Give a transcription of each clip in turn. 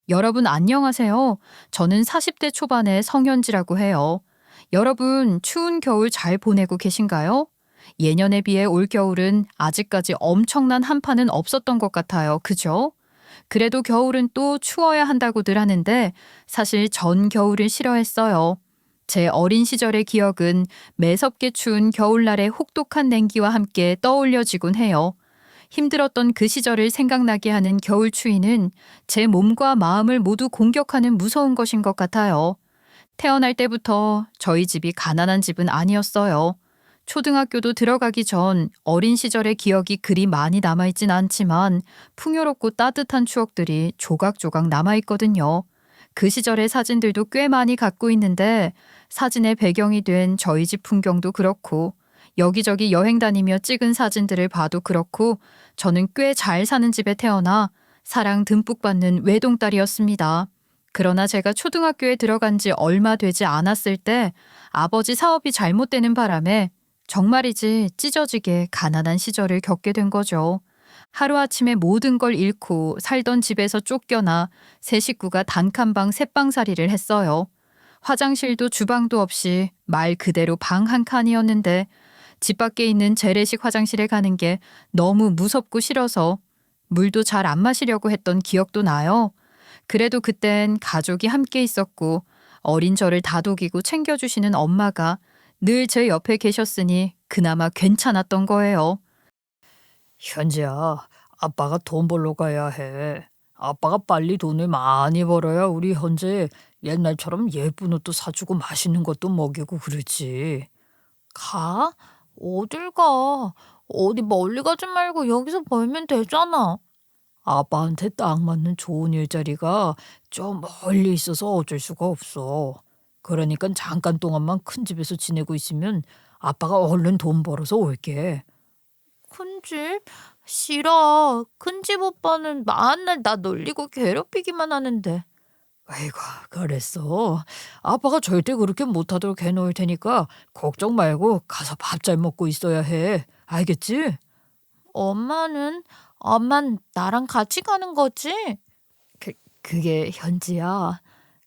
여러분 안녕하세요. 저는 40대 초반의 성현지라고 해요. 여러분 추운 겨울 잘 보내고 계신가요? 예년에 비해 올겨울은 아직까지 엄청난 한파는 없었던 것 같아요. 그죠? 그래도 겨울은 또 추워야 한다고들 하는데 사실 전 겨울을 싫어했어요. 제 어린 시절의 기억은 매섭게 추운 겨울날의 혹독한 냉기와 함께 떠올려지곤 해요. 힘들었던 그 시절을 생각나게 하는 겨울 추위는 제 몸과 마음을 모두 공격하는 무서운 것인 것 같아요. 태어날 때부터 저희 집이 가난한 집은 아니었어요. 초등학교도 들어가기 전 어린 시절의 기억이 그리 많이 남아있진 않지만 풍요롭고 따뜻한 추억들이 조각조각 남아있거든요. 그 시절의 사진들도 꽤 많이 갖고 있는데 사진의 배경이 된 저희 집 풍경도 그렇고 여기저기 여행 다니며 찍은 사진들을 봐도 그렇고 저는 꽤 잘 사는 집에 태어나 사랑 듬뿍 받는 외동딸이었습니다. 그러나 제가 초등학교에 들어간 지 얼마 되지 않았을 때 아버지 사업이 잘못되는 바람에 정말이지 찢어지게 가난한 시절을 겪게 된 거죠. 하루아침에 모든 걸 잃고 살던 집에서 쫓겨나 세 식구가 단칸방 셋방살이를 했어요. 화장실도 주방도 없이 말 그대로 방 한 칸이었는데 집 밖에 있는 재래식 화장실에 가는 게 너무 무섭고 싫어서 물도 잘 안 마시려고 했던 기억도 나요. 그래도 그땐 가족이 함께 있었고 어린 저를 다독이고 챙겨주시는 엄마가 늘 제 옆에 계셨으니 그나마 괜찮았던 거예요. 현지야, 아빠가 돈 벌러 가야 해. 아빠가 빨리 돈을 많이 벌어야 우리 현지 옛날처럼 예쁜 옷도 사주고 맛있는 것도 먹이고 그러지. 가? 어딜 가? 어디 멀리 가지 말고 여기서 벌면 되잖아. 아빠한테 딱 맞는 좋은 일자리가 좀 멀리 있어서 어쩔 수가 없어. 그러니까 잠깐 동안만 큰 집에서 지내고 있으면 아빠가 얼른 돈 벌어서 올게. 큰 집? 싫어. 큰 집 오빠는 맨날 나 놀리고 괴롭히기만 하는데. 아이고, 그랬어. 아빠가 절대 그렇게 못하도록 해놓을 테니까 걱정 말고 가서 밥 잘 먹고 있어야 해. 알겠지? 엄마는? 엄만 나랑 같이 가는 거지? 그게 현지야.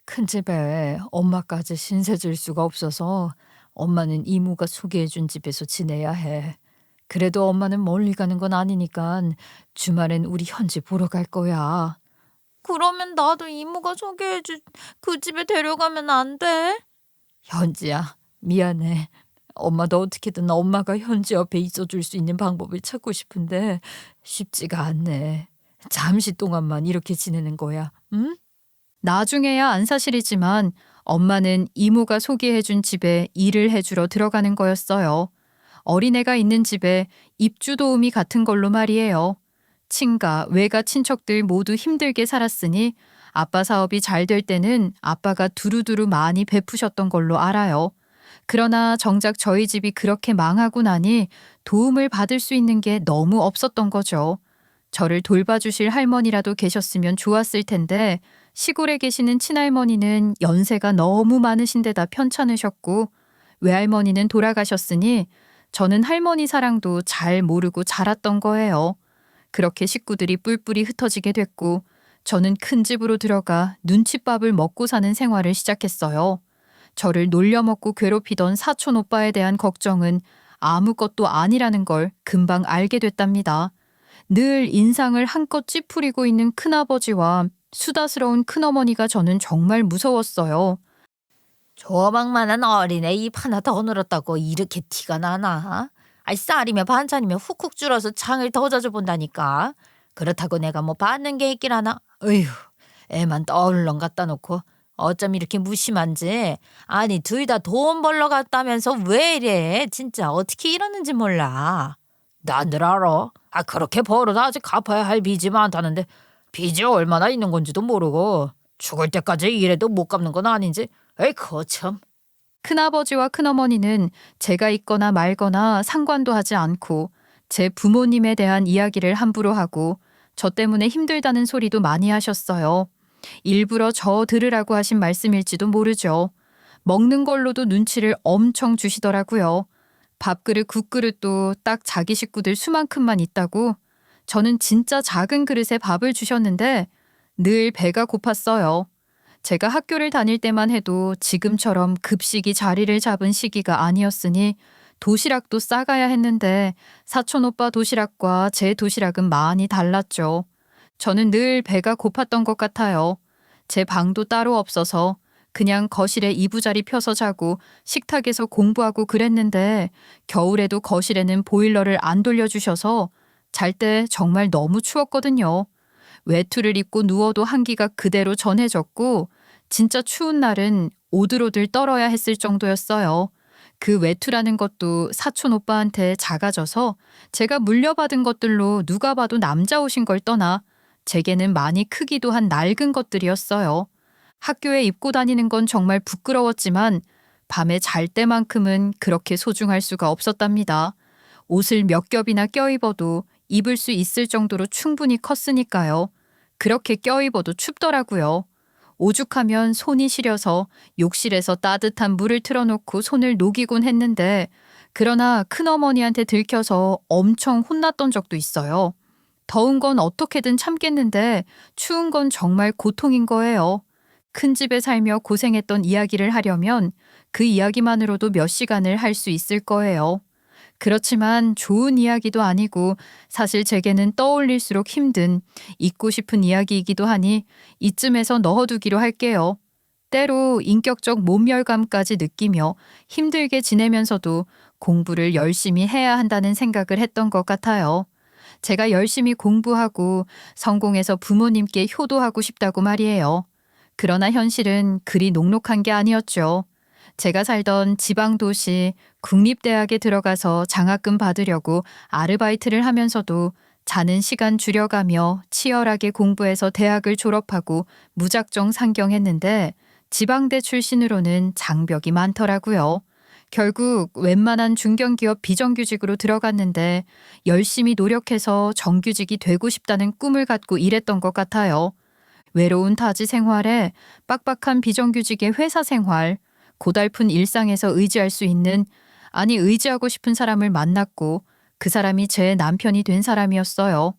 큰 집에 엄마까지 신세 질 수가 없어서 엄마는 이모가 소개해준 집에서 지내야 해. 그래도 엄마는 멀리 가는 건 아니니까 주말엔 우리 현지 보러 갈 거야. 그러면 나도 이모가 소개해준 그 집에 데려가면 안 돼? 현지야, 미안해. 엄마도 어떻게든 엄마가 현지 옆에 있어줄 수 있는 방법을 찾고 싶은데 쉽지가 않네. 잠시 동안만 이렇게 지내는 거야, 응? 나중에야 안 사실이지만 엄마는 이모가 소개해준 집에 일을 해주러 들어가는 거였어요. 어린애가 있는 집에 입주 도우미 같은 걸로 말이에요. 친가, 외가 친척들 모두 힘들게 살았으니 아빠 사업이 잘 될 때는 아빠가 두루두루 많이 베푸셨던 걸로 알아요. 그러나 정작 저희 집이 그렇게 망하고 나니 도움을 받을 수 있는 게 너무 없었던 거죠. 저를 돌봐주실 할머니라도 계셨으면 좋았을 텐데 시골에 계시는 친할머니는 연세가 너무 많으신 데다 편찮으셨고 외할머니는 돌아가셨으니 저는 할머니 사랑도 잘 모르고 자랐던 거예요. 그렇게 식구들이 뿔뿔이 흩어지게 됐고 저는 큰 집으로 들어가 눈칫밥을 먹고 사는 생활을 시작했어요. 저를 놀려먹고 괴롭히던 사촌 오빠에 대한 걱정은 아무것도 아니라는 걸 금방 알게 됐답니다. 늘 인상을 한껏 찌푸리고 있는 큰아버지와 수다스러운 큰어머니가 저는 정말 무서웠어요. 조망만한 어린애 입 하나 더 늘었다고 이렇게 티가 나나? 아이 쌀이며 반찬이며 훅훅 줄어서 창을 더 자주 본다니까. 그렇다고 내가 뭐 받는 게 있긴 하나? 어휴, 애만 떠올렁 갖다 놓고 어쩜 이렇게 무심한지. 아니 둘 다 돈 벌러 갔다면서 왜 이래? 진짜 어떻게 이러는지 몰라. 난들 알아. 그렇게 벌어도 아직 갚아야 할 빚이 많다는데 빚이 얼마나 있는 건지도 모르고 죽을 때까지 일해도 못 갚는 건 아닌지. 에이, 거참. 큰아버지와 큰어머니는 제가 있거나 말거나 상관도 하지 않고 제 부모님에 대한 이야기를 함부로 하고 저 때문에 힘들다는 소리도 많이 하셨어요. 일부러 저 들으라고 하신 말씀일지도 모르죠. 먹는 걸로도 눈치를 엄청 주시더라고요. 밥그릇, 국그릇도 딱 자기 식구들 수만큼만 있다고. 저는 진짜 작은 그릇에 밥을 주셨는데 늘 배가 고팠어요. 제가 학교를 다닐 때만 해도 지금처럼 급식이 자리를 잡은 시기가 아니었으니 도시락도 싸가야 했는데 사촌 오빠 도시락과 제 도시락은 많이 달랐죠. 저는 늘 배가 고팠던 것 같아요. 제 방도 따로 없어서 그냥 거실에 이부자리 펴서 자고 식탁에서 공부하고 그랬는데 겨울에도 거실에는 보일러를 안 돌려주셔서 잘 때 정말 너무 추웠거든요. 외투를 입고 누워도 한기가 그대로 전해졌고 진짜 추운 날은 오들오들 떨어야 했을 정도였어요. 그 외투라는 것도 사촌 오빠한테 작아져서 제가 물려받은 것들로 누가 봐도 남자 옷인 걸 떠나 제게는 많이 크기도 한 낡은 것들이었어요. 학교에 입고 다니는 건 정말 부끄러웠지만 밤에 잘 때만큼은 그렇게 소중할 수가 없었답니다. 옷을 몇 겹이나 껴입어도 입을 수 있을 정도로 충분히 컸으니까요. 그렇게 껴입어도 춥더라고요. 오죽하면 손이 시려서 욕실에서 따뜻한 물을 틀어놓고 손을 녹이곤 했는데 그러나 큰어머니한테 들켜서 엄청 혼났던 적도 있어요. 더운 건 어떻게든 참겠는데 추운 건 정말 고통인 거예요. 큰 집에 살며 고생했던 이야기를 하려면 그 이야기만으로도 몇 시간을 할 수 있을 거예요. 그렇지만 좋은 이야기도 아니고 사실 제게는 떠올릴수록 힘든 잊고 싶은 이야기이기도 하니 이쯤에서 넣어두기로 할게요. 때로 인격적 모멸감까지 느끼며 힘들게 지내면서도 공부를 열심히 해야 한다는 생각을 했던 것 같아요. 제가 열심히 공부하고 성공해서 부모님께 효도하고 싶다고 말이에요. 그러나 현실은 그리 녹록한 게 아니었죠. 제가 살던 지방도시 국립대학에 들어가서 장학금 받으려고 아르바이트를 하면서도 자는 시간 줄여가며 치열하게 공부해서 대학을 졸업하고 무작정 상경했는데 지방대 출신으로는 장벽이 많더라고요. 결국 웬만한 중견기업 비정규직으로 들어갔는데 열심히 노력해서 정규직이 되고 싶다는 꿈을 갖고 일했던 것 같아요. 외로운 타지 생활에 빡빡한 비정규직의 회사 생활, 고달픈 일상에서 의지할 수 있는, 아니 의지하고 싶은 사람을 만났고 그 사람이 제 남편이 된 사람이었어요.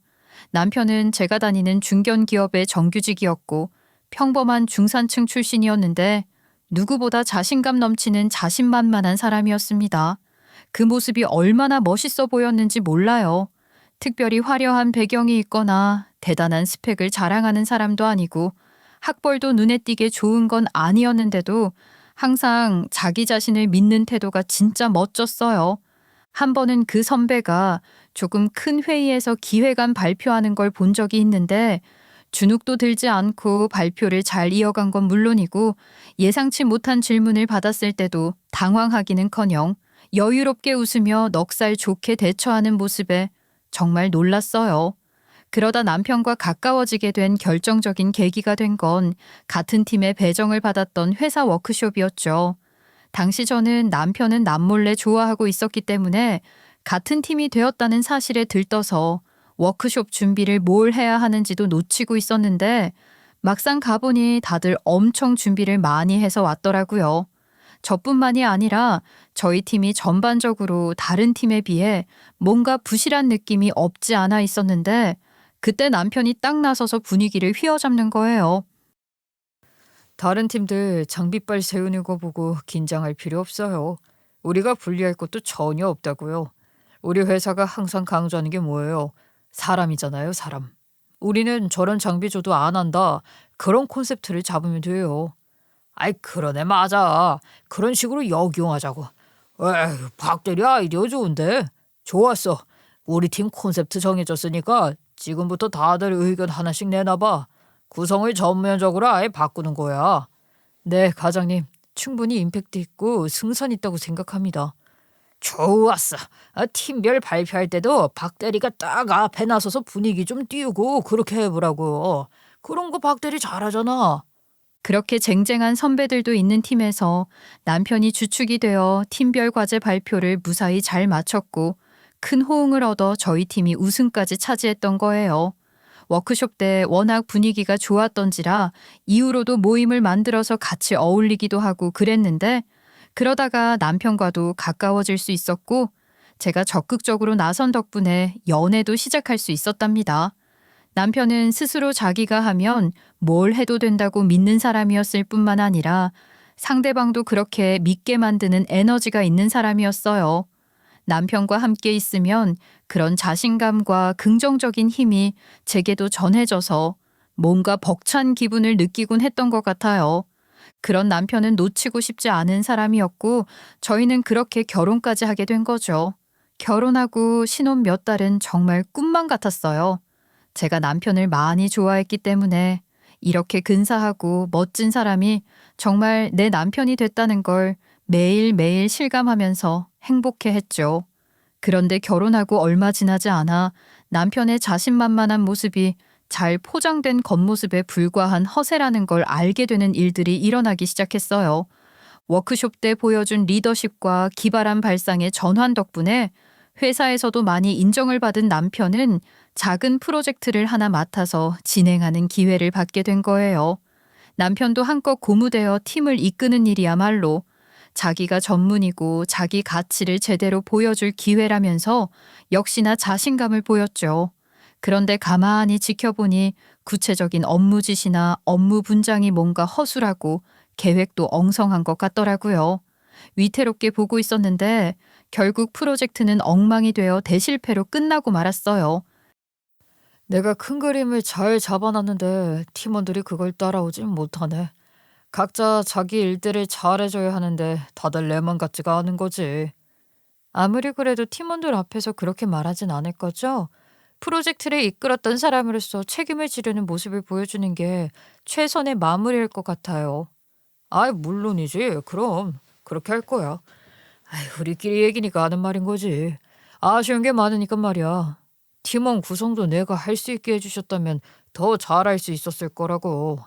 남편은 제가 다니는 중견기업의 정규직이었고 평범한 중산층 출신이었는데 누구보다 자신감 넘치는 자신만만한 사람이었습니다. 그 모습이 얼마나 멋있어 보였는지 몰라요. 특별히 화려한 배경이 있거나 대단한 스펙을 자랑하는 사람도 아니고 학벌도 눈에 띄게 좋은 건 아니었는데도 항상 자기 자신을 믿는 태도가 진짜 멋졌어요. 한 번은 그 선배가 조금 큰 회의에서 기획안 발표하는 걸 본 적이 있는데 주눅도 들지 않고 발표를 잘 이어간 건 물론이고 예상치 못한 질문을 받았을 때도 당황하기는커녕 여유롭게 웃으며 넉살 좋게 대처하는 모습에 정말 놀랐어요. 그러다 남편과 가까워지게 된 결정적인 계기가 된 건 같은 팀에 배정을 받았던 회사 워크숍이었죠. 당시 저는 남편은 남몰래 좋아하고 있었기 때문에 같은 팀이 되었다는 사실에 들떠서 워크숍 준비를 뭘 해야 하는지도 놓치고 있었는데 막상 가보니 다들 엄청 준비를 많이 해서 왔더라고요. 저뿐만이 아니라 저희 팀이 전반적으로 다른 팀에 비해 뭔가 부실한 느낌이 없지 않아 있었는데 그때 남편이 딱 나서서 분위기를 휘어잡는 거예요. 다른 팀들 장비빨 세우는 거 보고 긴장할 필요 없어요. 우리가 분리할 것도 전혀 없다고요. 우리 회사가 항상 강조하는 게 뭐예요? 사람이잖아요, 사람. 우리는 저런 장비 줘도 안 한다. 그런 콘셉트를 잡으면 돼요. 아이, 그러네, 맞아. 그런 식으로 역용하자고. 에이, 박 대리 아이디어 좋은데? 좋았어. 우리 팀 콘셉트 정해졌으니까 지금부터 다들 의견 하나씩 내놔봐. 구성을 전면적으로 아예 바꾸는 거야. 네, 과장님. 충분히 임팩트 있고 승산 있다고 생각합니다. 좋았어. 팀별 발표할 때도 박 대리가 딱 앞에 나서서 분위기 좀 띄우고 그렇게 해보라고. 그런 거 박 대리 잘하잖아. 그렇게 쟁쟁한 선배들도 있는 팀에서 남편이 주축이 되어 팀별 과제 발표를 무사히 잘 마쳤고 큰 호응을 얻어 저희 팀이 우승까지 차지했던 거예요. 워크숍 때 워낙 분위기가 좋았던지라 이후로도 모임을 만들어서 같이 어울리기도 하고 그랬는데 그러다가 남편과도 가까워질 수 있었고 제가 적극적으로 나선 덕분에 연애도 시작할 수 있었답니다. 남편은 스스로 자기가 하면 뭘 해도 된다고 믿는 사람이었을 뿐만 아니라 상대방도 그렇게 믿게 만드는 에너지가 있는 사람이었어요. 남편과 함께 있으면 그런 자신감과 긍정적인 힘이 제게도 전해져서 뭔가 벅찬 기분을 느끼곤 했던 것 같아요. 그런 남편은 놓치고 싶지 않은 사람이었고 저희는 그렇게 결혼까지 하게 된 거죠. 결혼하고 신혼 몇 달은 정말 꿈만 같았어요. 제가 남편을 많이 좋아했기 때문에 이렇게 근사하고 멋진 사람이 정말 내 남편이 됐다는 걸 매일매일 실감하면서 행복해 했죠. 그런데 결혼하고 얼마 지나지 않아 남편의 자신만만한 모습이 잘 포장된 겉모습에 불과한 허세라는 걸 알게 되는 일들이 일어나기 시작했어요. 워크숍 때 보여준 리더십과 기발한 발상의 전환 덕분에 회사에서도 많이 인정을 받은 남편은 작은 프로젝트를 하나 맡아서 진행하는 기회를 받게 된 거예요. 남편도 한껏 고무되어 팀을 이끄는 일이야말로 자기가 전문이고 자기 가치를 제대로 보여줄 기회라면서 역시나 자신감을 보였죠. 그런데 가만히 지켜보니 구체적인 업무 지시나 업무 분장이 뭔가 허술하고 계획도 엉성한 것 같더라고요. 위태롭게 보고 있었는데 결국 프로젝트는 엉망이 되어 대실패로 끝나고 말았어요. 내가 큰 그림을 잘 잡아놨는데 팀원들이 그걸 따라오진 못하네. 각자 자기 일들을 잘해줘야 하는데 다들 내만 같지가 않은 거지. 아무리 그래도 팀원들 앞에서 그렇게 말하진 않을 거죠? 프로젝트를 이끌었던 사람으로서 책임을 지려는 모습을 보여주는 게 최선의 마무리일 것 같아요. 아이, 물론이지. 그럼 그렇게 할 거야. 아이, 우리끼리 얘기니까 하는 말인 거지. 아쉬운 게 많으니까 말이야. 팀원 구성도 내가 할 수 있게 해주셨다면 더 잘할 수 있었을 거라고.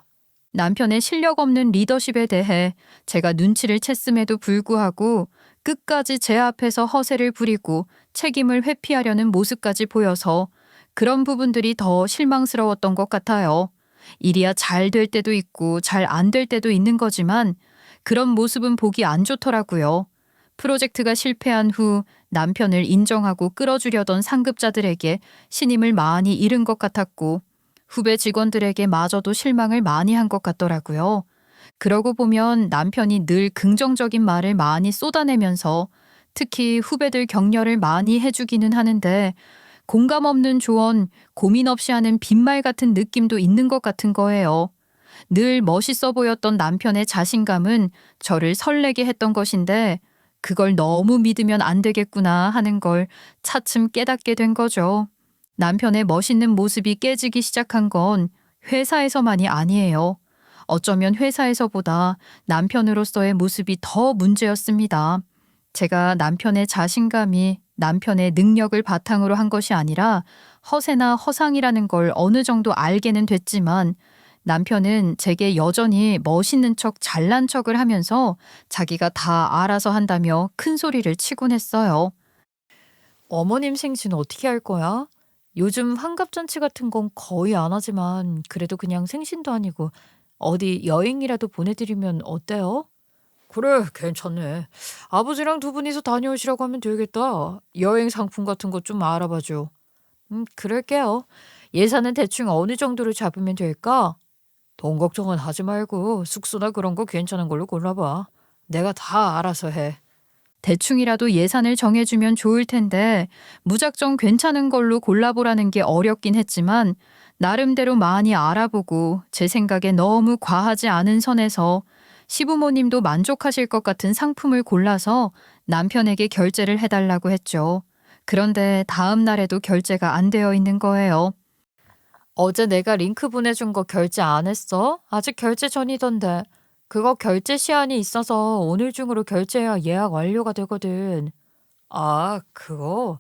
남편의 실력 없는 리더십에 대해 제가 눈치를 챘음에도 불구하고 끝까지 제 앞에서 허세를 부리고 책임을 회피하려는 모습까지 보여서 그런 부분들이 더 실망스러웠던 것 같아요. 일이야 잘 될 때도 있고 잘 안 될 때도 있는 거지만 그런 모습은 보기 안 좋더라고요. 프로젝트가 실패한 후 남편을 인정하고 끌어주려던 상급자들에게 신임을 많이 잃은 것 같았고 후배 직원들에게 마저도 실망을 많이 한 것 같더라고요. 그러고 보면 남편이 늘 긍정적인 말을 많이 쏟아내면서 특히 후배들 격려를 많이 해주기는 하는데 공감 없는 조언, 고민 없이 하는 빈말 같은 느낌도 있는 것 같은 거예요. 늘 멋있어 보였던 남편의 자신감은 저를 설레게 했던 것인데 그걸 너무 믿으면 안 되겠구나 하는 걸 차츰 깨닫게 된 거죠. 남편의 멋있는 모습이 깨지기 시작한 건 회사에서만이 아니에요. 어쩌면 회사에서보다 남편으로서의 모습이 더 문제였습니다. 제가 남편의 자신감이 남편의 능력을 바탕으로 한 것이 아니라 허세나 허상이라는 걸 어느 정도 알게는 됐지만 남편은 제게 여전히 멋있는 척 잘난 척을 하면서 자기가 다 알아서 한다며 큰 소리를 치곤 했어요. 어머님 생신 어떻게 할 거야? 요즘 환갑잔치 같은 건 거의 안 하지만 그래도 그냥 생신도 아니고 어디 여행이라도 보내드리면 어때요? 그래, 괜찮네. 아버지랑 두 분이서 다녀오시라고 하면 되겠다. 여행 상품 같은 것 좀 알아봐줘. 그럴게요. 예산은 대충 어느 정도로 잡으면 될까? 돈 걱정은 하지 말고 숙소나 그런 거 괜찮은 걸로 골라봐. 내가 다 알아서 해. 대충이라도 예산을 정해주면 좋을 텐데 무작정 괜찮은 걸로 골라보라는 게 어렵긴 했지만 나름대로 많이 알아보고 제 생각에 너무 과하지 않은 선에서 시부모님도 만족하실 것 같은 상품을 골라서 남편에게 결제를 해달라고 했죠. 그런데 다음 날에도 결제가 안 되어 있는 거예요. 어제 내가 링크 보내준 거 결제 안 했어? 아직 결제 전이던데. 그거 결제 시한이 있어서 오늘 중으로 결제해야 예약 완료가 되거든. 아, 그거?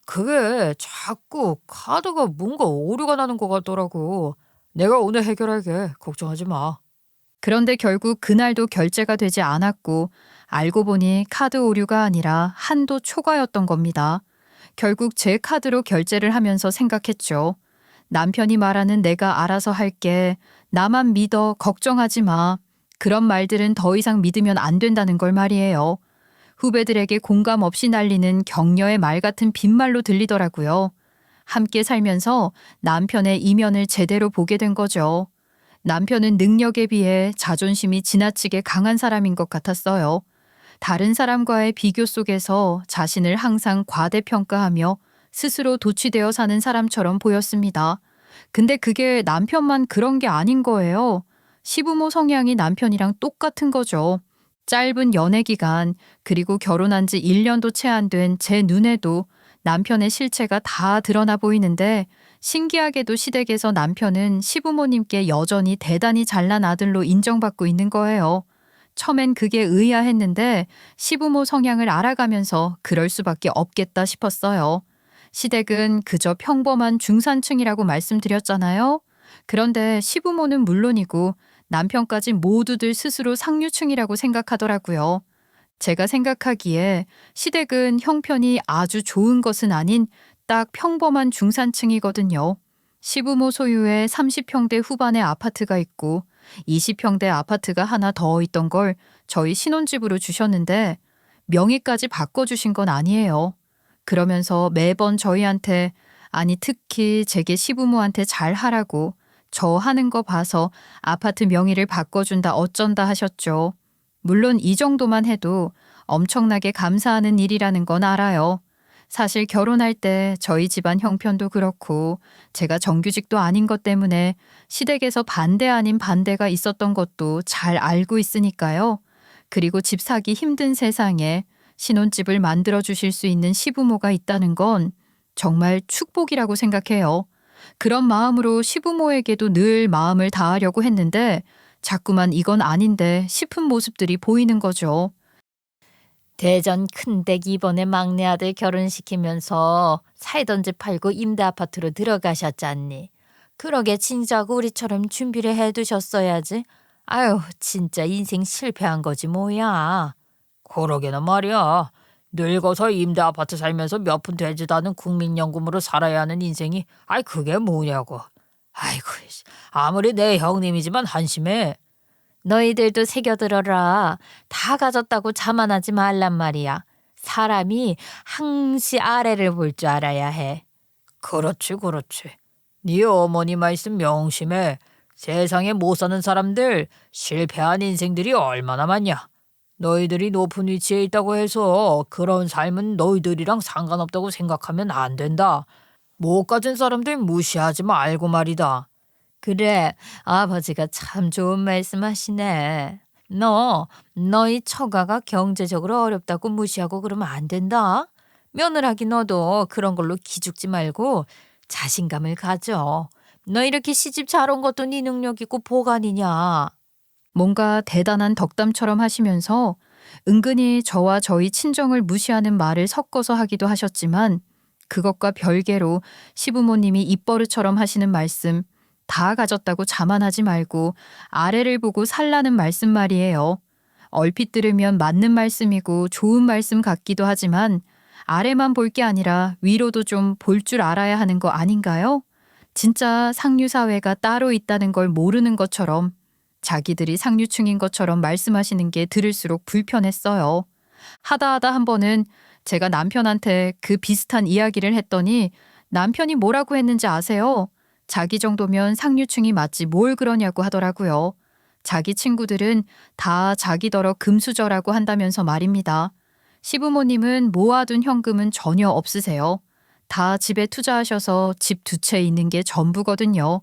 그게 자꾸 카드가 뭔가 오류가 나는 것 같더라고. 내가 오늘 해결할게. 걱정하지 마. 그런데 결국 그날도 결제가 되지 않았고 알고 보니 카드 오류가 아니라 한도 초과였던 겁니다. 결국 제 카드로 결제를 하면서 생각했죠. 남편이 말하는 내가 알아서 할게. 나만 믿어. 걱정하지 마. 그런 말들은 더 이상 믿으면 안 된다는 걸 말이에요. 후배들에게 공감 없이 날리는 격려의 말 같은 빈말로 들리더라고요. 함께 살면서 남편의 이면을 제대로 보게 된 거죠. 남편은 능력에 비해 자존심이 지나치게 강한 사람인 것 같았어요. 다른 사람과의 비교 속에서 자신을 항상 과대평가하며 스스로 도취되어 사는 사람처럼 보였습니다. 근데 그게 남편만 그런 게 아닌 거예요. 시부모 성향이 남편이랑 똑같은 거죠. 짧은 연애 기간, 그리고 결혼한 지 1년도 채 안 된 제 눈에도 남편의 실체가 다 드러나 보이는데 신기하게도 시댁에서 남편은 시부모님께 여전히 대단히 잘난 아들로 인정받고 있는 거예요. 처음엔 그게 의아했는데 시부모 성향을 알아가면서 그럴 수밖에 없겠다 싶었어요. 시댁은 그저 평범한 중산층이라고 말씀드렸잖아요. 그런데 시부모는 물론이고 남편까지 모두들 스스로 상류층이라고 생각하더라고요. 제가 생각하기에 시댁은 형편이 아주 좋은 것은 아닌 딱 평범한 중산층이거든요. 시부모 소유의 30평대 후반의 아파트가 있고 20평대 아파트가 하나 더 있던 걸 저희 신혼집으로 주셨는데 명의까지 바꿔주신 건 아니에요. 그러면서 매번 저희한테, 아니 특히 제게 시부모한테 잘하라고 저 하는 거 봐서 아파트 명의를 바꿔준다 어쩐다 하셨죠. 물론 이 정도만 해도 엄청나게 감사하는 일이라는 건 알아요. 사실 결혼할 때 저희 집안 형편도 그렇고 제가 정규직도 아닌 것 때문에 시댁에서 반대 아닌 반대가 있었던 것도 잘 알고 있으니까요. 그리고 집 사기 힘든 세상에 신혼집을 만들어 주실 수 있는 시부모가 있다는 건 정말 축복이라고 생각해요. 그런 마음으로 시부모에게도 늘 마음을 다하려고 했는데 자꾸만 이건 아닌데 싶은 모습들이 보이는 거죠. 대전 큰댁 이번에 막내 아들 결혼시키면서 살던 집 팔고 임대 아파트로 들어가셨잖니. 그러게 진작 우리처럼 준비를 해두셨어야지. 아유, 진짜 인생 실패한 거지 뭐야. 그러게나 말이야. 늙어서 임대 아파트 살면서 몇 푼 되지도 않은 국민연금으로 살아야 하는 인생이 그게 뭐냐고. 아이고, 아무리 내 형님이지만 한심해. 너희들도 새겨들어라. 다 가졌다고 자만하지 말란 말이야. 사람이 항시 아래를 볼 줄 알아야 해. 그렇지. 네 어머니 말씀 명심해. 세상에 못 사는 사람들, 실패한 인생들이 얼마나 많냐. 너희들이 높은 위치에 있다고 해서 그런 삶은 너희들이랑 상관없다고 생각하면 안 된다. 못 가진 사람들 무시하지 말고 말이다. 그래, 아버지가 참 좋은 말씀하시네. 너희 처가가 경제적으로 어렵다고 무시하고 그러면 안 된다. 며느라기 너도 그런 걸로 기죽지 말고 자신감을 가져. 너 이렇게 시집 잘 온 것도 네 능력 있고 보관이냐. 뭔가 대단한 덕담처럼 하시면서 은근히 저와 저희 친정을 무시하는 말을 섞어서 하기도 하셨지만 그것과 별개로 시부모님이 입버릇처럼 하시는 말씀, 다 가졌다고 자만하지 말고 아래를 보고 살라는 말씀 말이에요. 얼핏 들으면 맞는 말씀이고 좋은 말씀 같기도 하지만 아래만 볼 게 아니라 위로도 좀 볼 줄 알아야 하는 거 아닌가요? 진짜 상류사회가 따로 있다는 걸 모르는 것처럼 자기들이 상류층인 것처럼 말씀하시는 게 들을수록 불편했어요. 하다 한 번은 제가 남편한테 그 비슷한 이야기를 했더니 남편이 뭐라고 했는지 아세요? 자기 정도면 상류층이 맞지 뭘 그러냐고 하더라고요. 자기 친구들은 다 자기더러 금수저라고 한다면서 말입니다. 시부모님은 모아둔 현금은 전혀 없으세요. 다 집에 투자하셔서 집 두 채 있는 게 전부거든요.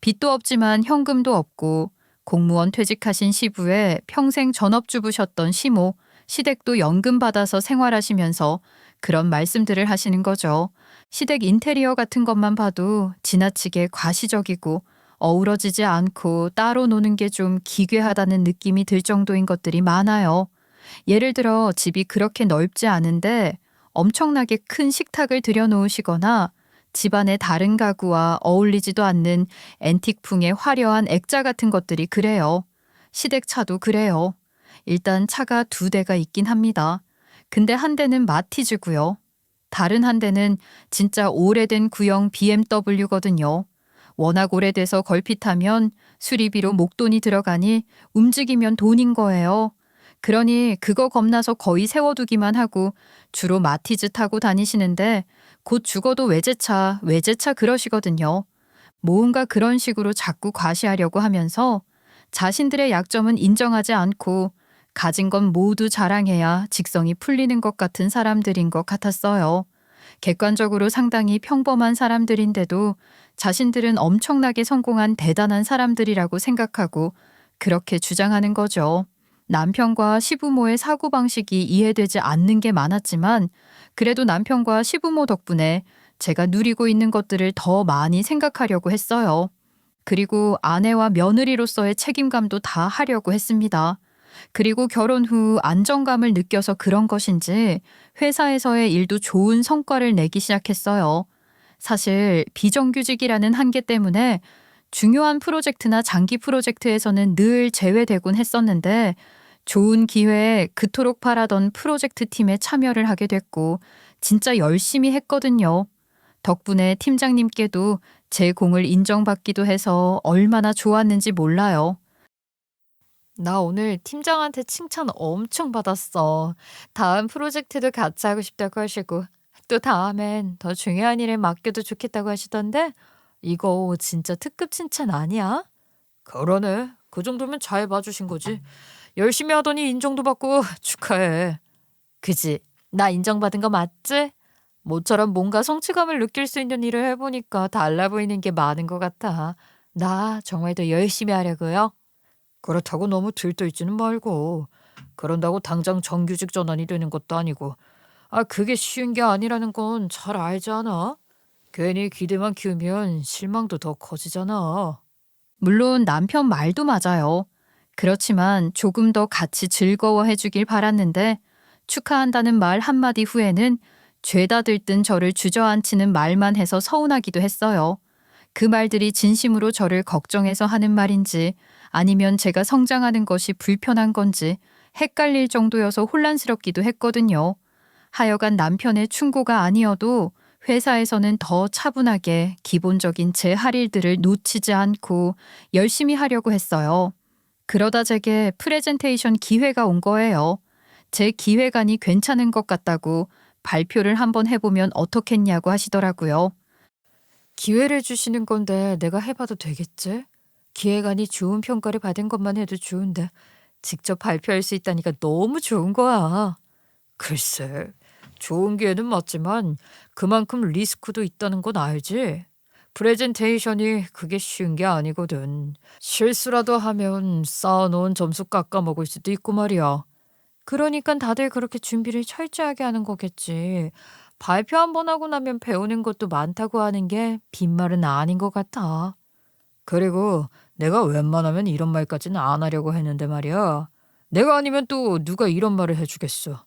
빚도 없지만 현금도 없고 공무원 퇴직하신 시부에 평생 전업주부셨던 시모, 시댁도 연금 받아서 생활하시면서 그런 말씀들을 하시는 거죠. 시댁 인테리어 같은 것만 봐도 지나치게 과시적이고 어우러지지 않고 따로 노는 게 좀 기괴하다는 느낌이 들 정도인 것들이 많아요. 예를 들어 집이 그렇게 넓지 않은데 엄청나게 큰 식탁을 들여놓으시거나 집안의 다른 가구와 어울리지도 않는 앤틱풍의 화려한 액자 같은 것들이 그래요. 시댁 차도 그래요. 일단 차가 2대가 있긴 합니다. 근데 한 대는 마티즈고요. 다른 한 대는 진짜 오래된 구형 BMW거든요. 워낙 오래돼서 걸핏하면 수리비로 목돈이 들어가니 움직이면 돈인 거예요. 그러니 그거 겁나서 거의 세워두기만 하고 주로 마티즈 타고 다니시는데 곧 죽어도 외제차, 외제차 그러시거든요. 뭔가 그런 식으로 자꾸 과시하려고 하면서 자신들의 약점은 인정하지 않고 가진 건 모두 자랑해야 직성이 풀리는 것 같은 사람들인 것 같았어요. 객관적으로 상당히 평범한 사람들인데도 자신들은 엄청나게 성공한 대단한 사람들이라고 생각하고 그렇게 주장하는 거죠. 남편과 시부모의 사고방식이 이해되지 않는 게 많았지만 그래도 남편과 시부모 덕분에 제가 누리고 있는 것들을 더 많이 생각하려고 했어요. 그리고 아내와 며느리로서의 책임감도 다 하려고 했습니다. 그리고 결혼 후 안정감을 느껴서 그런 것인지 회사에서의 일도 좋은 성과를 내기 시작했어요. 사실 비정규직이라는 한계 때문에 중요한 프로젝트나 장기 프로젝트에서는 늘 제외되곤 했었는데 좋은 기회에 그토록 바라던 프로젝트 팀에 참여를 하게 됐고 진짜 열심히 했거든요. 덕분에 팀장님께도 제 공을 인정받기도 해서 얼마나 좋았는지 몰라요. 나 오늘 팀장한테 칭찬 엄청 받았어. 다음 프로젝트도 같이 하고 싶다고 하시고 또 다음엔 더 중요한 일을 맡겨도 좋겠다고 하시던데 이거 진짜 특급 칭찬 아니야? 그러네. 그 정도면 잘 봐주신 거지. 열심히 하더니 인정도 받고 축하해. 그지? 나 인정받은 거 맞지? 모처럼 뭔가 성취감을 느낄 수 있는 일을 해보니까 달라 보이는 게 많은 것 같아. 나 정말 더 열심히 하려고요. 그렇다고 너무 들떠있지는 말고. 그런다고 당장 정규직 전환이 되는 것도 아니고. 그게 쉬운 게 아니라는 건 잘 알지 않아? 괜히 기대만 키우면 실망도 더 커지잖아. 물론 남편 말도 맞아요. 그렇지만 조금 더 같이 즐거워해 주길 바랐는데 축하한다는 말 한마디 후에는 죄다 들뜬 저를 주저앉히는 말만 해서 서운하기도 했어요. 그 말들이 진심으로 저를 걱정해서 하는 말인지 아니면 제가 성장하는 것이 불편한 건지 헷갈릴 정도여서 혼란스럽기도 했거든요. 하여간 남편의 충고가 아니어도 회사에서는 더 차분하게 기본적인 제 할 일들을 놓치지 않고 열심히 하려고 했어요. 그러다 제게 프레젠테이션 기회가 온 거예요. 제 기획안이 괜찮은 것 같다고 발표를 한번 해보면 어떻겠냐고 하시더라고요. 기회를 주시는 건데 내가 해봐도 되겠지? 기획안이 좋은 평가를 받은 것만 해도 좋은데 직접 발표할 수 있다니까 너무 좋은 거야. 글쎄, 좋은 기회는 맞지만 그만큼 리스크도 있다는 건 알지? 프레젠테이션이 그게 쉬운 게 아니거든. 실수라도 하면 쌓아놓은 점수 깎아먹을 수도 있고 말이야. 그러니까 다들 그렇게 준비를 철저하게 하는 거겠지. 발표 한 번 하고 나면 배우는 것도 많다고 하는 게 빈말은 아닌 것 같아. 그리고 내가 웬만하면 이런 말까지는 안 하려고 했는데 말이야. 내가 아니면 또 누가 이런 말을 해주겠어.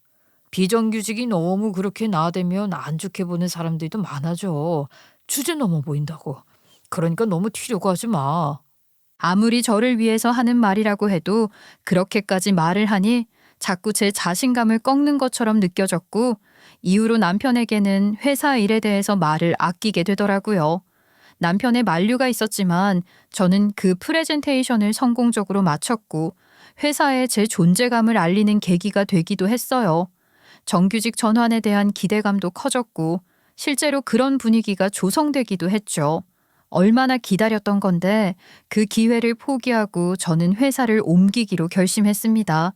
비정규직이 너무 그렇게 나대면 안 좋게 보는 사람들도 많아져. 주제 넘어 보인다고. 그러니까 너무 튀려고 하지 마. 아무리 저를 위해서 하는 말이라고 해도 그렇게까지 말을 하니 자꾸 제 자신감을 꺾는 것처럼 느껴졌고 이후로 남편에게는 회사 일에 대해서 말을 아끼게 되더라고요. 남편의 만류가 있었지만 저는 그 프레젠테이션을 성공적으로 마쳤고 회사에 제 존재감을 알리는 계기가 되기도 했어요. 정규직 전환에 대한 기대감도 커졌고 실제로 그런 분위기가 조성되기도 했죠. 얼마나 기다렸던 건데 그 기회를 포기하고 저는 회사를 옮기기로 결심했습니다.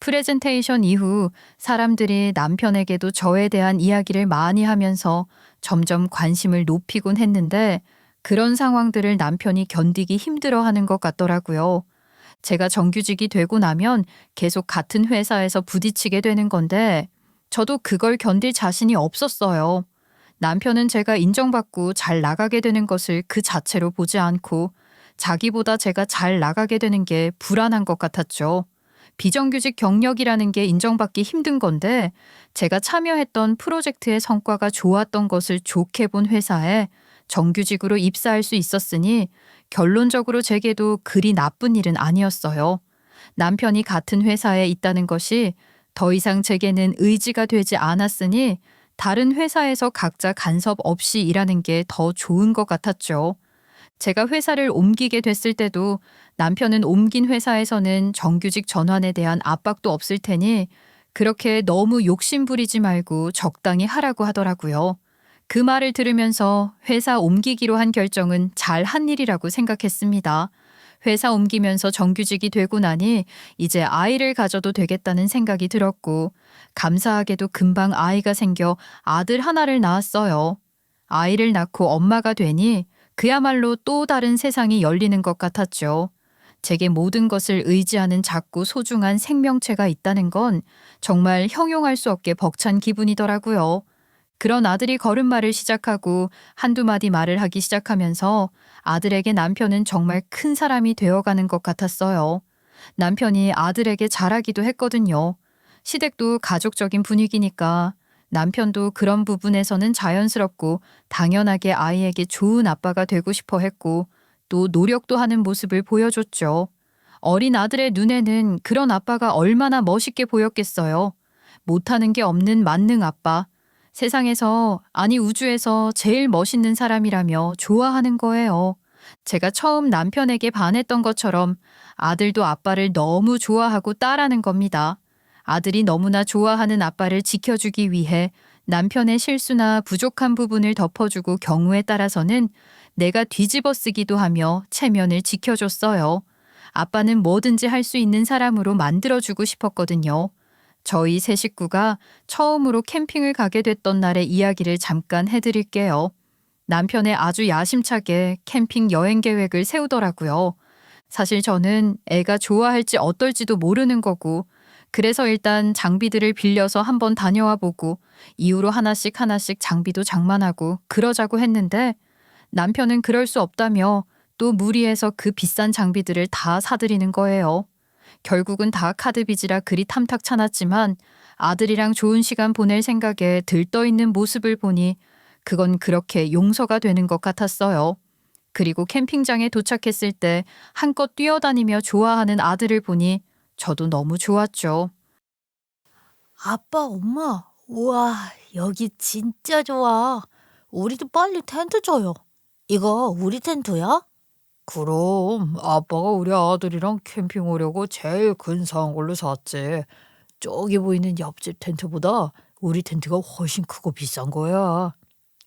프레젠테이션 이후 사람들이 남편에게도 저에 대한 이야기를 많이 하면서 점점 관심을 높이곤 했는데 그런 상황들을 남편이 견디기 힘들어하는 것 같더라고요. 제가 정규직이 되고 나면 계속 같은 회사에서 부딪히게 되는 건데 저도 그걸 견딜 자신이 없었어요. 남편은 제가 인정받고 잘 나가게 되는 것을 그 자체로 보지 않고 자기보다 제가 잘 나가게 되는 게 불안한 것 같았죠. 비정규직 경력이라는 게 인정받기 힘든 건데 제가 참여했던 프로젝트의 성과가 좋았던 것을 좋게 본 회사에 정규직으로 입사할 수 있었으니 결론적으로 제게도 그리 나쁜 일은 아니었어요. 남편이 같은 회사에 있다는 것이 더 이상 제게는 의지가 되지 않았으니 다른 회사에서 각자 간섭 없이 일하는 게 더 좋은 것 같았죠. 제가 회사를 옮기게 됐을 때도 남편은 옮긴 회사에서는 정규직 전환에 대한 압박도 없을 테니 그렇게 너무 욕심 부리지 말고 적당히 하라고 하더라고요. 그 말을 들으면서 회사 옮기기로 한 결정은 잘 한 일이라고 생각했습니다. 회사 옮기면서 정규직이 되고 나니 이제 아이를 가져도 되겠다는 생각이 들었고, 감사하게도 금방 아이가 생겨 아들 하나를 낳았어요. 아이를 낳고 엄마가 되니 그야말로 또 다른 세상이 열리는 것 같았죠. 제게 모든 것을 의지하는 작고 소중한 생명체가 있다는 건 정말 형용할 수 없게 벅찬 기분이더라고요. 그런 아들이 걸음마를 시작하고 한두 마디 말을 하기 시작하면서 아들에게 남편은 정말 큰 사람이 되어가는 것 같았어요. 남편이 아들에게 잘하기도 했거든요. 시댁도 가족적인 분위기니까 남편도 그런 부분에서는 자연스럽고 당연하게 아이에게 좋은 아빠가 되고 싶어 했고, 또 노력도 하는 모습을 보여줬죠. 어린 아들의 눈에는 그런 아빠가 얼마나 멋있게 보였겠어요. 못하는 게 없는 만능 아빠. 세상에서, 아니 우주에서 제일 멋있는 사람이라며 좋아하는 거예요. 제가 처음 남편에게 반했던 것처럼 아들도 아빠를 너무 좋아하고 따라는 겁니다. 아들이 너무나 좋아하는 아빠를 지켜주기 위해 남편의 실수나 부족한 부분을 덮어주고 경우에 따라서는 내가 뒤집어 쓰기도 하며 체면을 지켜줬어요. 아빠는 뭐든지 할 수 있는 사람으로 만들어주고 싶었거든요. 저희 세 식구가 처음으로 캠핑을 가게 됐던 날의 이야기를 잠깐 해드릴게요. 남편의 아주 야심차게 캠핑 여행 계획을 세우더라고요. 사실 저는 애가 좋아할지 어떨지도 모르는 거고, 그래서 일단 장비들을 빌려서 한번 다녀와 보고 이후로 하나씩 장비도 장만하고 그러자고 했는데, 남편은 그럴 수 없다며 또 무리해서 그 비싼 장비들을 다 사들이는 거예요. 결국은 다 카드 빚이라 그리 탐탁 차났지만 아들이랑 좋은 시간 보낼 생각에 들떠있는 모습을 보니 그건 그렇게 용서가 되는 것 같았어요. 그리고 캠핑장에 도착했을 때 한껏 뛰어다니며 좋아하는 아들을 보니 저도 너무 좋았죠. 아빠, 엄마, 우와, 여기 진짜 좋아. 우리도 빨리 텐트 줘요. 이거 우리 텐트야? 그럼 아빠가 우리 아들이랑 캠핑 오려고 제일 근사한 걸로 샀지. 저기 보이는 옆집 텐트보다 우리 텐트가 훨씬 크고 비싼 거야.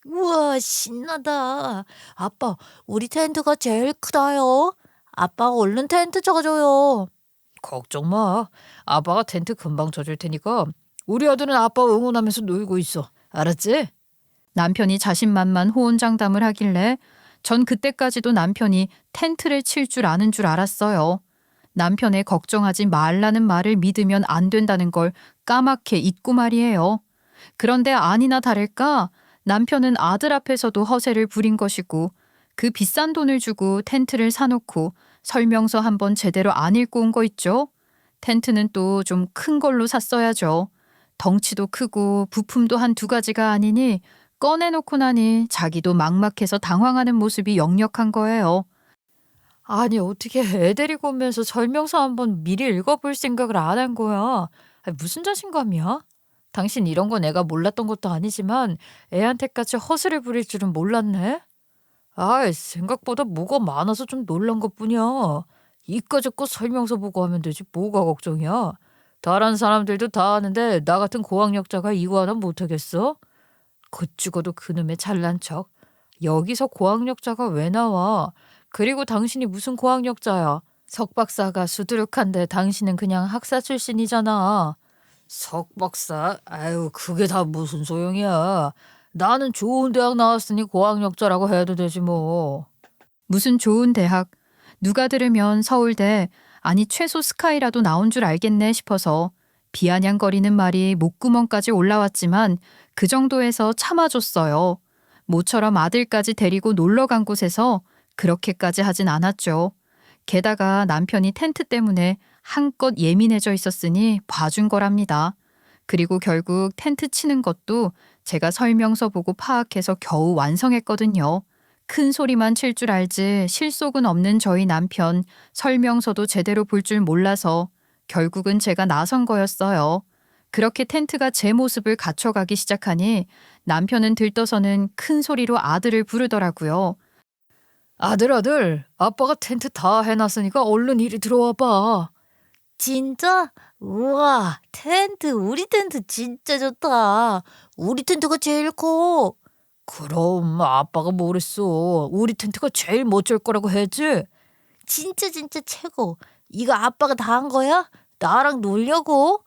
우와, 신나다. 아빠, 우리 텐트가 제일 크다요. 아빠, 얼른 텐트 쳐줘요. 걱정 마. 아빠가 텐트 금방 쳐줄 테니까 우리 아들은 아빠 응원하면서 놀고 있어. 알았지? 남편이 자신만만 호언장담을 하길래 전 그때까지도 남편이 텐트를 칠 줄 아는 줄 알았어요. 남편의 걱정하지 말라는 말을 믿으면 안 된다는 걸 까맣게 잊고 말이에요. 그런데 아니나 다를까 남편은 아들 앞에서도 허세를 부린 것이고, 그 비싼 돈을 주고 텐트를 사놓고 설명서 한번 제대로 안 읽고 온 거 있죠? 텐트는 또 좀 큰 걸로 샀어야죠. 덩치도 크고 부품도 한 두 가지가 아니니 꺼내놓고 나니 자기도 막막해서 당황하는 모습이 역력한 거예요. 아니 어떻게 애 데리고 오면서 설명서 한번 미리 읽어볼 생각을 안 한 거야. 아니, 무슨 자신감이야? 당신 이런 거 내가 몰랐던 것도 아니지만 애한테까지 허세를 부릴 줄은 몰랐네. 아이 생각보다 뭐가 많아서 좀 놀란 것뿐이야. 이까짓거 설명서 보고 하면 되지 뭐가 걱정이야. 다른 사람들도 다 하는데 나 같은 고학력자가 이거 하나 못하겠어? 그치고도 그놈의 잘난 척. 여기서 고학력자가 왜 나와? 그리고 당신이 무슨 고학력자야? 석박사가 수두룩한데 당신은 그냥 학사 출신이잖아. 석박사? 아유 그게 다 무슨 소용이야. 나는 좋은 대학 나왔으니 고학력자라고 해도 되지 뭐. 무슨 좋은 대학, 누가 들으면 서울대, 아니 최소 스카이라도 나온 줄 알겠네 싶어서 비아냥거리는 말이 목구멍까지 올라왔지만 그 정도에서 참아줬어요. 모처럼 아들까지 데리고 놀러 간 곳에서 그렇게까지 하진 않았죠. 게다가 남편이 텐트 때문에 한껏 예민해져 있었으니 봐준 거랍니다. 그리고 결국 텐트 치는 것도 제가 설명서 보고 파악해서 겨우 완성했거든요. 큰 소리만 칠 줄 알지 실속은 없는 저희 남편, 설명서도 제대로 볼 줄 몰라서 결국은 제가 나선 거였어요. 그렇게 텐트가 제 모습을 갖춰가기 시작하니 남편은 들떠서는 큰 소리로 아들을 부르더라고요. 아들, 아빠가 텐트 다 해놨으니까 얼른 이리 들어와 봐. 진짜? 우와, 텐트, 우리 텐트 진짜 좋다. 우리 텐트가 제일 커. 그럼 아빠가 뭐랬어. 우리 텐트가 제일 멋질 거라고 했지. 진짜 최고. 이거 아빠가 다 한 거야? 나랑 놀려고?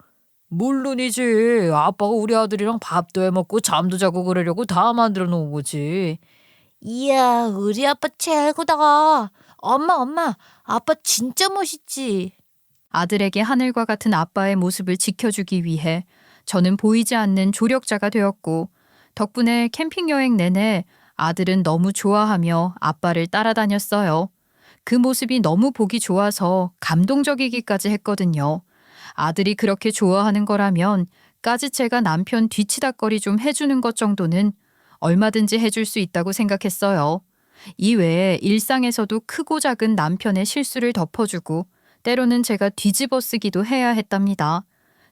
물론이지. 아빠가 우리 아들이랑 밥도 해먹고 잠도 자고 그러려고 다 만들어 놓은 거지. 이야, 우리 아빠 최고다. 엄마, 아빠 진짜 멋있지. 아들에게 하늘과 같은 아빠의 모습을 지켜주기 위해 저는 보이지 않는 조력자가 되었고, 덕분에 캠핑 여행 내내 아들은 너무 좋아하며 아빠를 따라다녔어요. 그 모습이 너무 보기 좋아서 감동적이기까지 했거든요. 아들이 그렇게 좋아하는 거라면 까짓제가 남편 뒤치다꺼리 좀 해주는 것 정도는 얼마든지 해줄 수 있다고 생각했어요. 이외에 일상에서도 크고 작은 남편의 실수를 덮어주고 때로는 제가 뒤집어 쓰기도 해야 했답니다.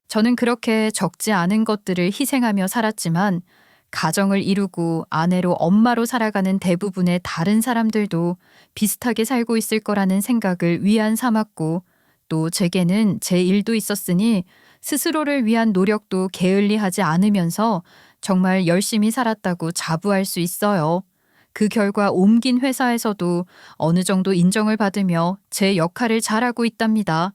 저는 그렇게 적지 않은 것들을 희생하며 살았지만 가정을 이루고 아내로 엄마로 살아가는 대부분의 다른 사람들도 비슷하게 살고 있을 거라는 생각을 위안 삼았고 또 제게는 제 일도 있었으니 스스로를 위한 노력도 게을리하지 않으면서 정말 열심히 살았다고 자부할 수 있어요. 그 결과 옮긴 회사에서도 어느 정도 인정을 받으며 제 역할을 잘하고 있답니다.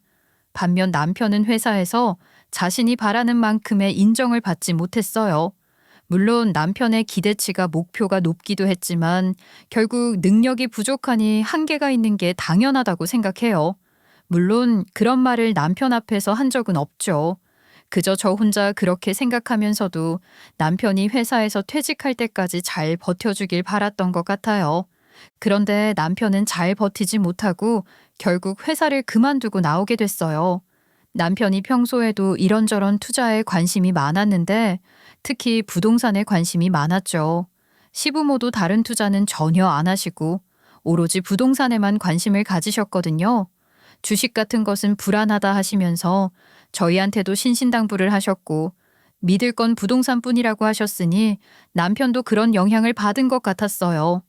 반면 남편은 회사에서 자신이 바라는 만큼의 인정을 받지 못했어요. 물론 남편의 기대치가 목표가 높기도 했지만 결국 능력이 부족하니 한계가 있는 게 당연하다고 생각해요. 물론 그런 말을 남편 앞에서 한 적은 없죠. 그저 저 혼자 그렇게 생각하면서도 남편이 회사에서 퇴직할 때까지 잘 버텨주길 바랐던 것 같아요. 그런데 남편은 잘 버티지 못하고 결국 회사를 그만두고 나오게 됐어요. 남편이 평소에도 이런저런 투자에 관심이 많았는데 특히 부동산에 관심이 많았죠. 시부모도 다른 투자는 전혀 안 하시고 오로지 부동산에만 관심을 가지셨거든요. 주식 같은 것은 불안하다 하시면서 저희한테도 신신당부를 하셨고 믿을 건 부동산뿐이라고 하셨으니 남편도 그런 영향을 받은 것 같았어요.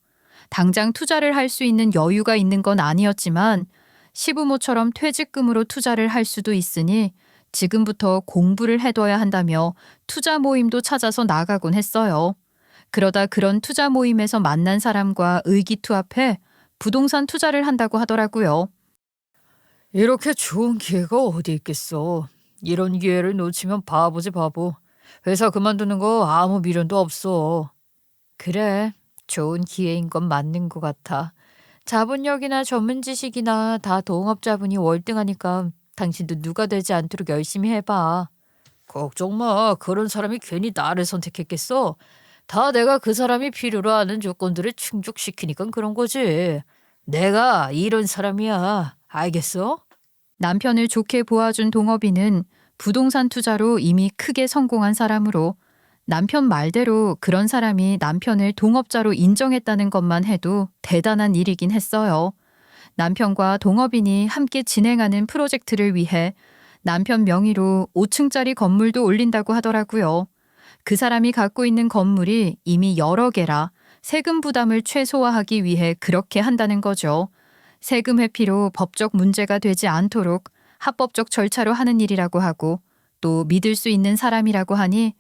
당장 투자를 할 수 있는 여유가 있는 건 아니었지만 시부모처럼 퇴직금으로 투자를 할 수도 있으니 지금부터 공부를 해둬야 한다며 투자 모임도 찾아서 나가곤 했어요. 그러다 그런 투자 모임에서 만난 사람과 의기투합해 부동산 투자를 한다고 하더라고요. 이렇게 좋은 기회가 어디 있겠어. 이런 기회를 놓치면 바보지 바보. 회사 그만두는 거 아무 미련도 없어. 그래, 좋은 기회인 건 맞는 것 같아. 자본력이나 전문 지식이나 다 동업자분이 월등하니까 당신도 누가 되지 않도록 열심히 해봐. 걱정 마. 그런 사람이 괜히 나를 선택했겠어. 다 내가 그 사람이 필요로 하는 조건들을 충족시키니까 그런 거지. 내가 이런 사람이야. 알겠어? 남편을 좋게 보아준 동업이는 부동산 투자로 이미 크게 성공한 사람으로 남편 말대로 그런 사람이 남편을 동업자로 인정했다는 것만 해도 대단한 일이긴 했어요. 남편과 동업인이 함께 진행하는 프로젝트를 위해 남편 명의로 5층짜리 건물도 올린다고 하더라고요. 그 사람이 갖고 있는 건물이 이미 여러 개라 세금 부담을 최소화하기 위해 그렇게 한다는 거죠. 세금 회피로 법적 문제가 되지 않도록 합법적 절차로 하는 일이라고 하고 또 믿을 수 있는 사람이라고 하니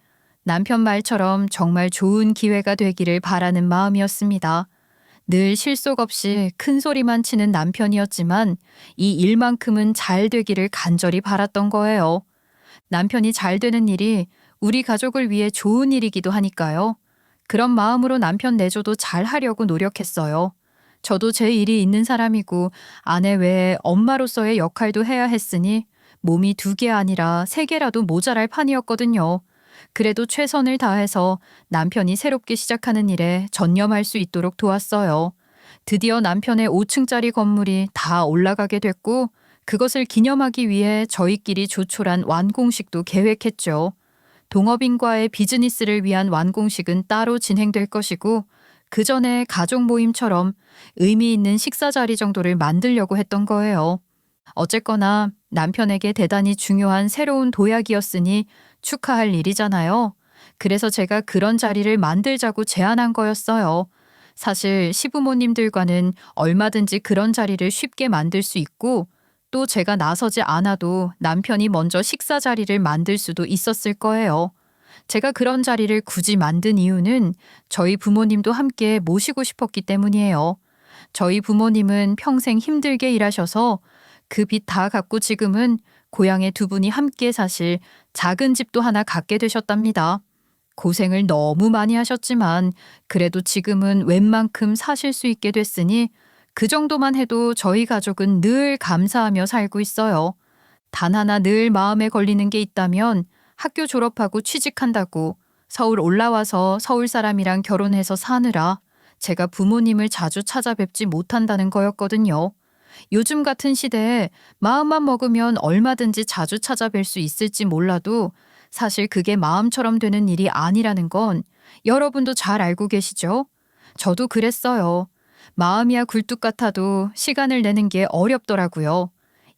남편 말처럼 정말 좋은 기회가 되기를 바라는 마음이었습니다. 늘 실속 없이 큰 소리만 치는 남편이었지만 이 일만큼은 잘 되기를 간절히 바랐던 거예요. 남편이 잘 되는 일이 우리 가족을 위해 좋은 일이기도 하니까요. 그런 마음으로 남편 내조도 잘 하려고 노력했어요. 저도 제 일이 있는 사람이고 아내 외에 엄마로서의 역할도 해야 했으니 몸이 2개 아니라 3개라도 모자랄 판이었거든요. 그래도 최선을 다해서 남편이 새롭게 시작하는 일에 전념할 수 있도록 도왔어요. 드디어 남편의 5층짜리 건물이 다 올라가게 됐고 그것을 기념하기 위해 저희끼리 조촐한 완공식도 계획했죠. 동업인과의 비즈니스를 위한 완공식은 따로 진행될 것이고 그 전에 가족 모임처럼 의미 있는 식사 자리 정도를 만들려고 했던 거예요. 어쨌거나 남편에게 대단히 중요한 새로운 도약이었으니 축하할 일이잖아요. 그래서 제가 그런 자리를 만들자고 제안한 거였어요. 사실 시부모님들과는 얼마든지 그런 자리를 쉽게 만들 수 있고 또 제가 나서지 않아도 남편이 먼저 식사 자리를 만들 수도 있었을 거예요. 제가 그런 자리를 굳이 만든 이유는 저희 부모님도 함께 모시고 싶었기 때문이에요. 저희 부모님은 평생 힘들게 일하셔서 그 빚 다 갚고 지금은 고향에 두 분이 함께 사실 작은 집도 하나 갖게 되셨답니다. 고생을 너무 많이 하셨지만 그래도 지금은 웬만큼 사실 수 있게 됐으니 그 정도만 해도 저희 가족은 늘 감사하며 살고 있어요. 단 하나 늘 마음에 걸리는 게 있다면 학교 졸업하고 취직한다고 서울 올라와서 서울 사람이랑 결혼해서 사느라 제가 부모님을 자주 찾아뵙지 못한다는 거였거든요. 요즘 같은 시대에 마음만 먹으면 얼마든지 자주 찾아뵐 수 있을지 몰라도 사실 그게 마음처럼 되는 일이 아니라는 건 여러분도 잘 알고 계시죠? 저도 그랬어요. 마음이야 굴뚝 같아도 시간을 내는 게 어렵더라고요.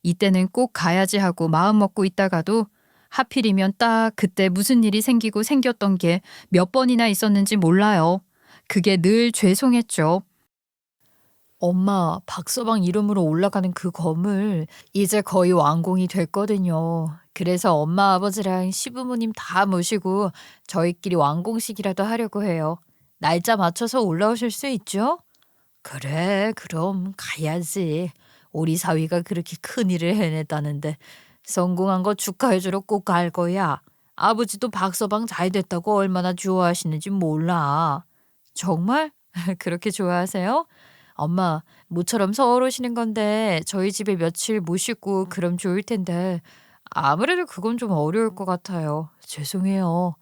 이때는 꼭 가야지 하고 마음 먹고 있다가도 하필이면 딱 그때 무슨 일이 생기고 생겼던 게 몇 번이나 있었는지 몰라요. 그게 늘 죄송했죠. 엄마, 박서방 이름으로 올라가는 그 건물 이제 거의 완공이 됐거든요. 그래서 엄마 아버지랑 시부모님 다 모시고 저희끼리 완공식이라도 하려고 해요. 날짜 맞춰서 올라오실 수 있죠? 그래, 그럼 가야지. 우리 사위가 그렇게 큰일을 해냈다는데 성공한 거 축하해주러 꼭 갈 거야. 아버지도 박서방 잘 됐다고 얼마나 좋아하시는지 몰라. 정말? 그렇게 좋아하세요? 엄마, 모처럼 서울 오시는 건데 저희 집에 며칠 모시고 그럼 좋을 텐데 아무래도 그건 좀 어려울 것 같아요. 죄송해요.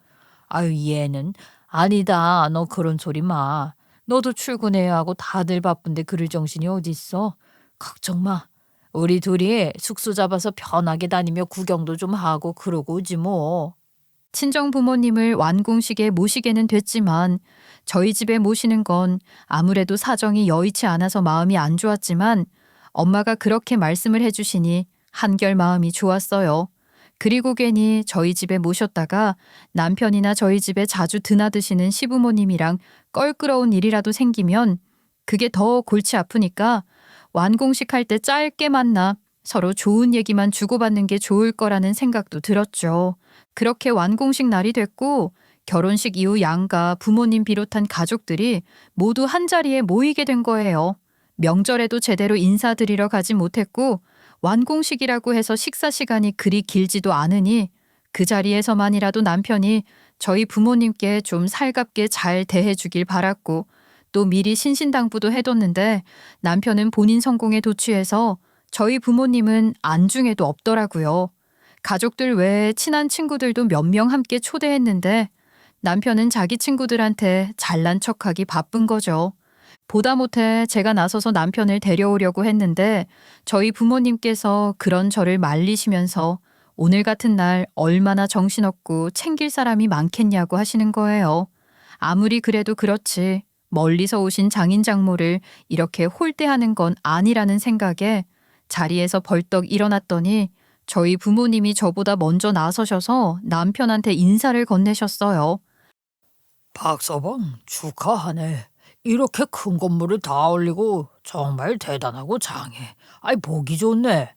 아유, 얘는 아니다. 너 그런 소리 마. 너도 출근해야 하고 다들 바쁜데 그럴 정신이 어딨어. 걱정 마. 우리 둘이 숙소 잡아서 편하게 다니며 구경도 좀 하고 그러고 오지 뭐. 친정 부모님을 완공식에 모시게는 됐지만 저희 집에 모시는 건 아무래도 사정이 여의치 않아서 마음이 안 좋았지만 엄마가 그렇게 말씀을 해주시니 한결 마음이 좋았어요. 그리고 괜히 저희 집에 모셨다가 남편이나 저희 집에 자주 드나드시는 시부모님이랑 껄끄러운 일이라도 생기면 그게 더 골치 아프니까 완공식 할 때 짧게 만나 서로 좋은 얘기만 주고받는 게 좋을 거라는 생각도 들었죠. 그렇게 완공식 날이 됐고 결혼식 이후 양가 부모님 비롯한 가족들이 모두 한자리에 모이게 된 거예요. 명절에도 제대로 인사드리러 가지 못했고 완공식이라고 해서 식사 시간이 그리 길지도 않으니 그 자리에서만이라도 남편이 저희 부모님께 좀 살갑게 잘 대해주길 바랐고 또 미리 신신당부도 해뒀는데 남편은 본인 성공에 도취해서 저희 부모님은 안중에도 없더라고요. 가족들 외에 친한 친구들도 몇 명 함께 초대했는데 남편은 자기 친구들한테 잘난 척하기 바쁜 거죠. 보다 못해 제가 나서서 남편을 데려오려고 했는데 저희 부모님께서 그런 저를 말리시면서 오늘 같은 날 얼마나 정신없고 챙길 사람이 많겠냐고 하시는 거예요. 아무리 그래도 그렇지 멀리서 오신 장인 장모를 이렇게 홀대하는 건 아니라는 생각에 자리에서 벌떡 일어났더니 저희 부모님이 저보다 먼저 나서셔서 남편한테 인사를 건네셨어요. 박서방 축하하네. 이렇게 큰 건물을 다 올리고 정말 대단하고 장해. 아이 보기 좋네.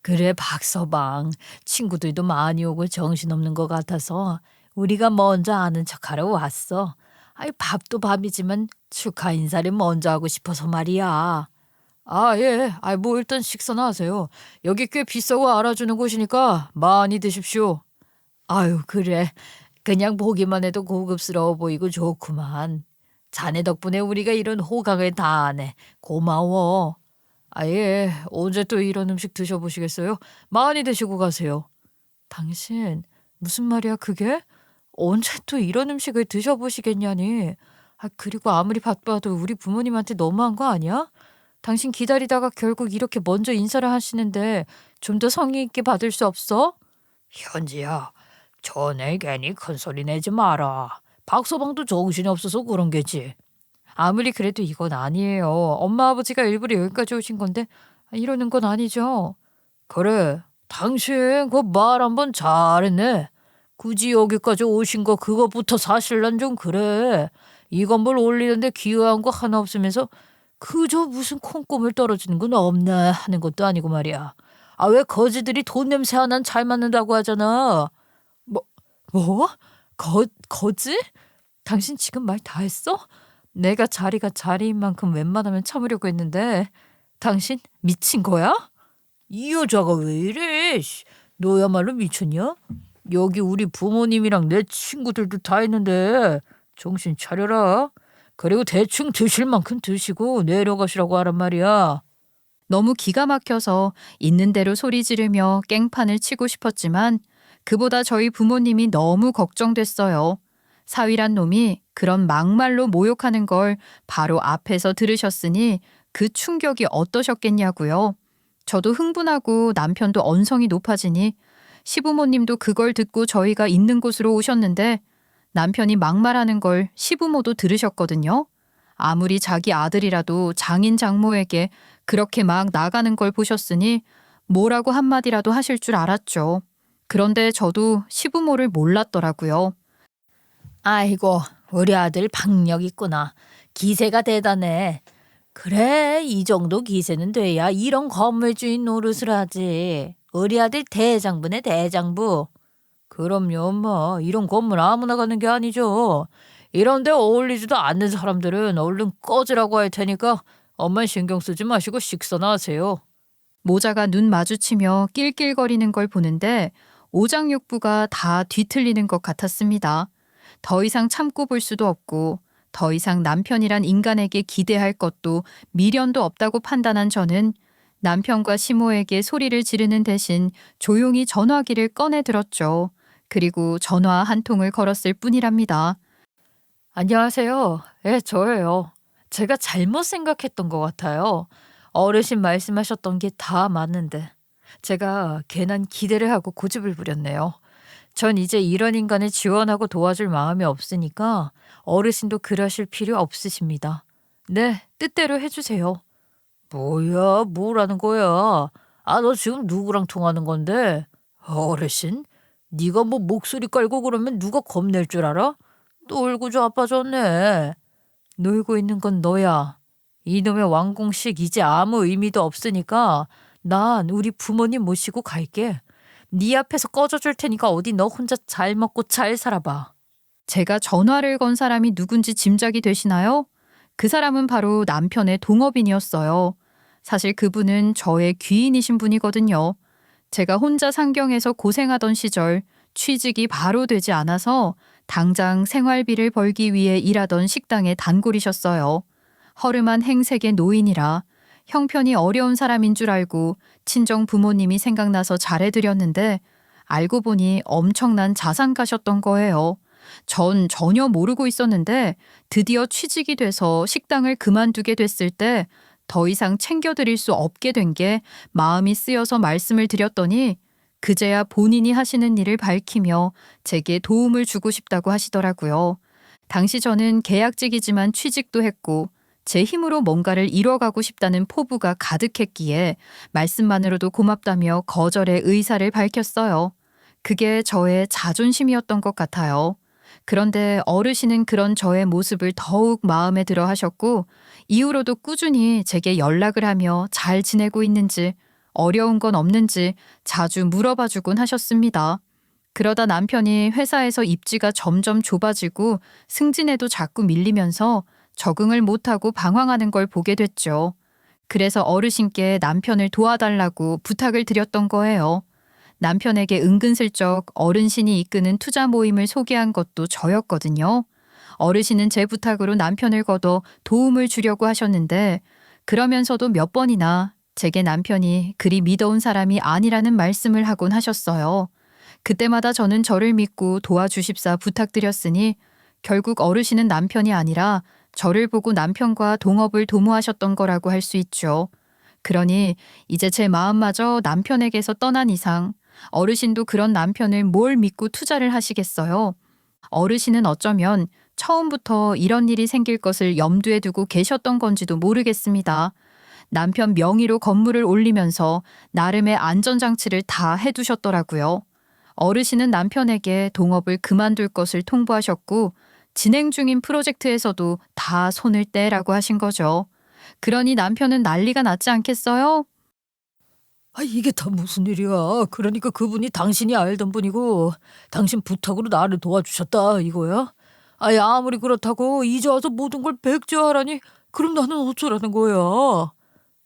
그래 박서방 친구들도 많이 오고 정신없는 것 같아서 우리가 먼저 아는 척하러 왔어. 아이 밥도 밥이지만 축하 인사를 먼저 하고 싶어서 말이야. 아 예. 아이 뭐 일단 식사나 하세요. 여기 꽤 비싸고 알아주는 곳이니까 많이 드십시오. 아유 그래. 그냥 보기만 해도 고급스러워 보이고 좋구만. 자네 덕분에 우리가 이런 호강을 다 하네. 고마워. 아예 언제 또 이런 음식 드셔보시겠어요? 많이 드시고 가세요. 당신 무슨 말이야 그게? 언제 또 이런 음식을 드셔보시겠냐니. 아 그리고 아무리 바빠도 우리 부모님한테 너무한 거 아니야? 당신 기다리다가 결국 이렇게 먼저 인사를 하시는데 좀 더 성의 있게 받을 수 없어? 현지야. 전에 괜히 큰소리 내지 마라. 박서방도 정신이 없어서 그런 게지. 아무리 그래도 이건 아니에요. 엄마 아버지가 일부러 여기까지 오신 건데 이러는 건 아니죠. 그래. 당신 그 말 한번 잘했네. 굳이 여기까지 오신 거 그거부터 사실 난 좀 그래. 이 건물 올리는데 기여한 거 하나 없으면서 그저 무슨 콩고물 떨어지는 건 없나 하는 것도 아니고 말이야. 아 왜 거지들이 돈 냄새 하나는 잘 맞는다고 하잖아. 뭐? 거지? 당신 지금 말 다 했어? 내가 자리가 자리인 만큼 웬만하면 참으려고 했는데 당신 미친 거야? 이 여자가 왜 이래? 씨, 너야말로 미쳤냐? 여기 우리 부모님이랑 내 친구들도 다 있는데 정신 차려라. 그리고 대충 드실 만큼 드시고 내려가시라고 하란 말이야. 너무 기가 막혀서 있는 대로 소리 지르며 깽판을 치고 싶었지만 그보다 저희 부모님이 너무 걱정됐어요. 사위란 놈이 그런 막말로 모욕하는 걸 바로 앞에서 들으셨으니 그 충격이 어떠셨겠냐고요. 저도 흥분하고 남편도 언성이 높아지니 시부모님도 그걸 듣고 저희가 있는 곳으로 오셨는데 남편이 막말하는 걸 시부모도 들으셨거든요. 아무리 자기 아들이라도 장인 장모에게 그렇게 막 나가는 걸 보셨으니 뭐라고 한마디라도 하실 줄 알았죠. 그런데 저도 시부모를 몰랐더라고요. 아이고, 우리 아들 박력 있구나. 기세가 대단해. 그래, 이 정도 기세는 돼야 이런 건물주인 노릇을 하지. 우리 아들 대장부네, 대장부. 그럼요, 엄마. 이런 건물 아무나 가는 게 아니죠. 이런 데 어울리지도 않는 사람들은 얼른 꺼지라고 할 테니까 엄마 신경 쓰지 마시고 식사나 하세요. 모자가 눈 마주치며 낄낄거리는 걸 보는데 오장육부가 다 뒤틀리는 것 같았습니다. 더 이상 참고 볼 수도 없고 더 이상 남편이란 인간에게 기대할 것도 미련도 없다고 판단한 저는 남편과 시모에게 소리를 지르는 대신 조용히 전화기를 꺼내 들었죠. 그리고 전화 한 통을 걸었을 뿐이랍니다. 안녕하세요. 예, 저예요. 제가 잘못 생각했던 것 같아요. 어르신 말씀하셨던 게 다 맞는데 제가 괜한 기대를 하고 고집을 부렸네요. 전 이제 이런 인간을 지원하고 도와줄 마음이 없으니까 어르신도 그러실 필요 없으십니다. 네, 뜻대로 해주세요. 뭐야, 뭐라는 거야? 아, 너 지금 누구랑 통하는 건데? 어르신? 네가 뭐 목소리 깔고 그러면 누가 겁낼 줄 알아? 놀고 자빠졌네. 놀고 있는 건 너야. 이놈의 완공식 이제 아무 의미도 없으니까 난 우리 부모님 모시고 갈게. 네 앞에서 꺼져줄 테니까 어디 너 혼자 잘 먹고 잘 살아봐. 제가 전화를 건 사람이 누군지 짐작이 되시나요? 그 사람은 바로 남편의 동업인이었어요. 사실 그분은 저의 귀인이신 분이거든요. 제가 혼자 상경해서 고생하던 시절 취직이 바로 되지 않아서 당장 생활비를 벌기 위해 일하던 식당의 단골이셨어요. 허름한 행색의 노인이라 형편이 어려운 사람인 줄 알고 친정 부모님이 생각나서 잘해드렸는데 알고 보니 엄청난 자산가셨던 거예요. 전 전혀 모르고 있었는데 드디어 취직이 돼서 식당을 그만두게 됐을 때 더 이상 챙겨드릴 수 없게 된 게 마음이 쓰여서 말씀을 드렸더니 그제야 본인이 하시는 일을 밝히며 제게 도움을 주고 싶다고 하시더라고요. 당시 저는 계약직이지만 취직도 했고 제 힘으로 뭔가를 이뤄가고 싶다는 포부가 가득했기에 말씀만으로도 고맙다며 거절의 의사를 밝혔어요. 그게 저의 자존심이었던 것 같아요. 그런데 어르신은 그런 저의 모습을 더욱 마음에 들어 하셨고 이후로도 꾸준히 제게 연락을 하며 잘 지내고 있는지 어려운 건 없는지 자주 물어봐 주곤 하셨습니다. 그러다 남편이 회사에서 입지가 점점 좁아지고 승진에도 자꾸 밀리면서 적응을 못하고 방황하는 걸 보게 됐죠. 그래서 어르신께 남편을 도와달라고 부탁을 드렸던 거예요. 남편에게 은근슬쩍 어르신이 이끄는 투자 모임을 소개한 것도 저였거든요. 어르신은 제 부탁으로 남편을 걷어 도움을 주려고 하셨는데 그러면서도 몇 번이나 제게 남편이 그리 믿어온 사람이 아니라는 말씀을 하곤 하셨어요. 그때마다 저는 저를 믿고 도와주십사 부탁드렸으니 결국 어르신은 남편이 아니라 저를 보고 남편과 동업을 도모하셨던 거라고 할 수 있죠. 그러니 이제 제 마음마저 남편에게서 떠난 이상 어르신도 그런 남편을 뭘 믿고 투자를 하시겠어요? 어르신은 어쩌면 처음부터 이런 일이 생길 것을 염두에 두고 계셨던 건지도 모르겠습니다. 남편 명의로 건물을 올리면서 나름의 안전장치를 다 해두셨더라고요. 어르신은 남편에게 동업을 그만둘 것을 통보하셨고 진행 중인 프로젝트에서도 다 손을 떼라고 하신 거죠. 그러니 남편은 난리가 났지 않겠어요? 이게 다 무슨 일이야? 그러니까 그분이 당신이 알던 분이고 당신 부탁으로 나를 도와주셨다 이거야? 아무리 그렇다고 이제 와서 모든 걸 백지화하라니 그럼 나는 어쩌라는 거야?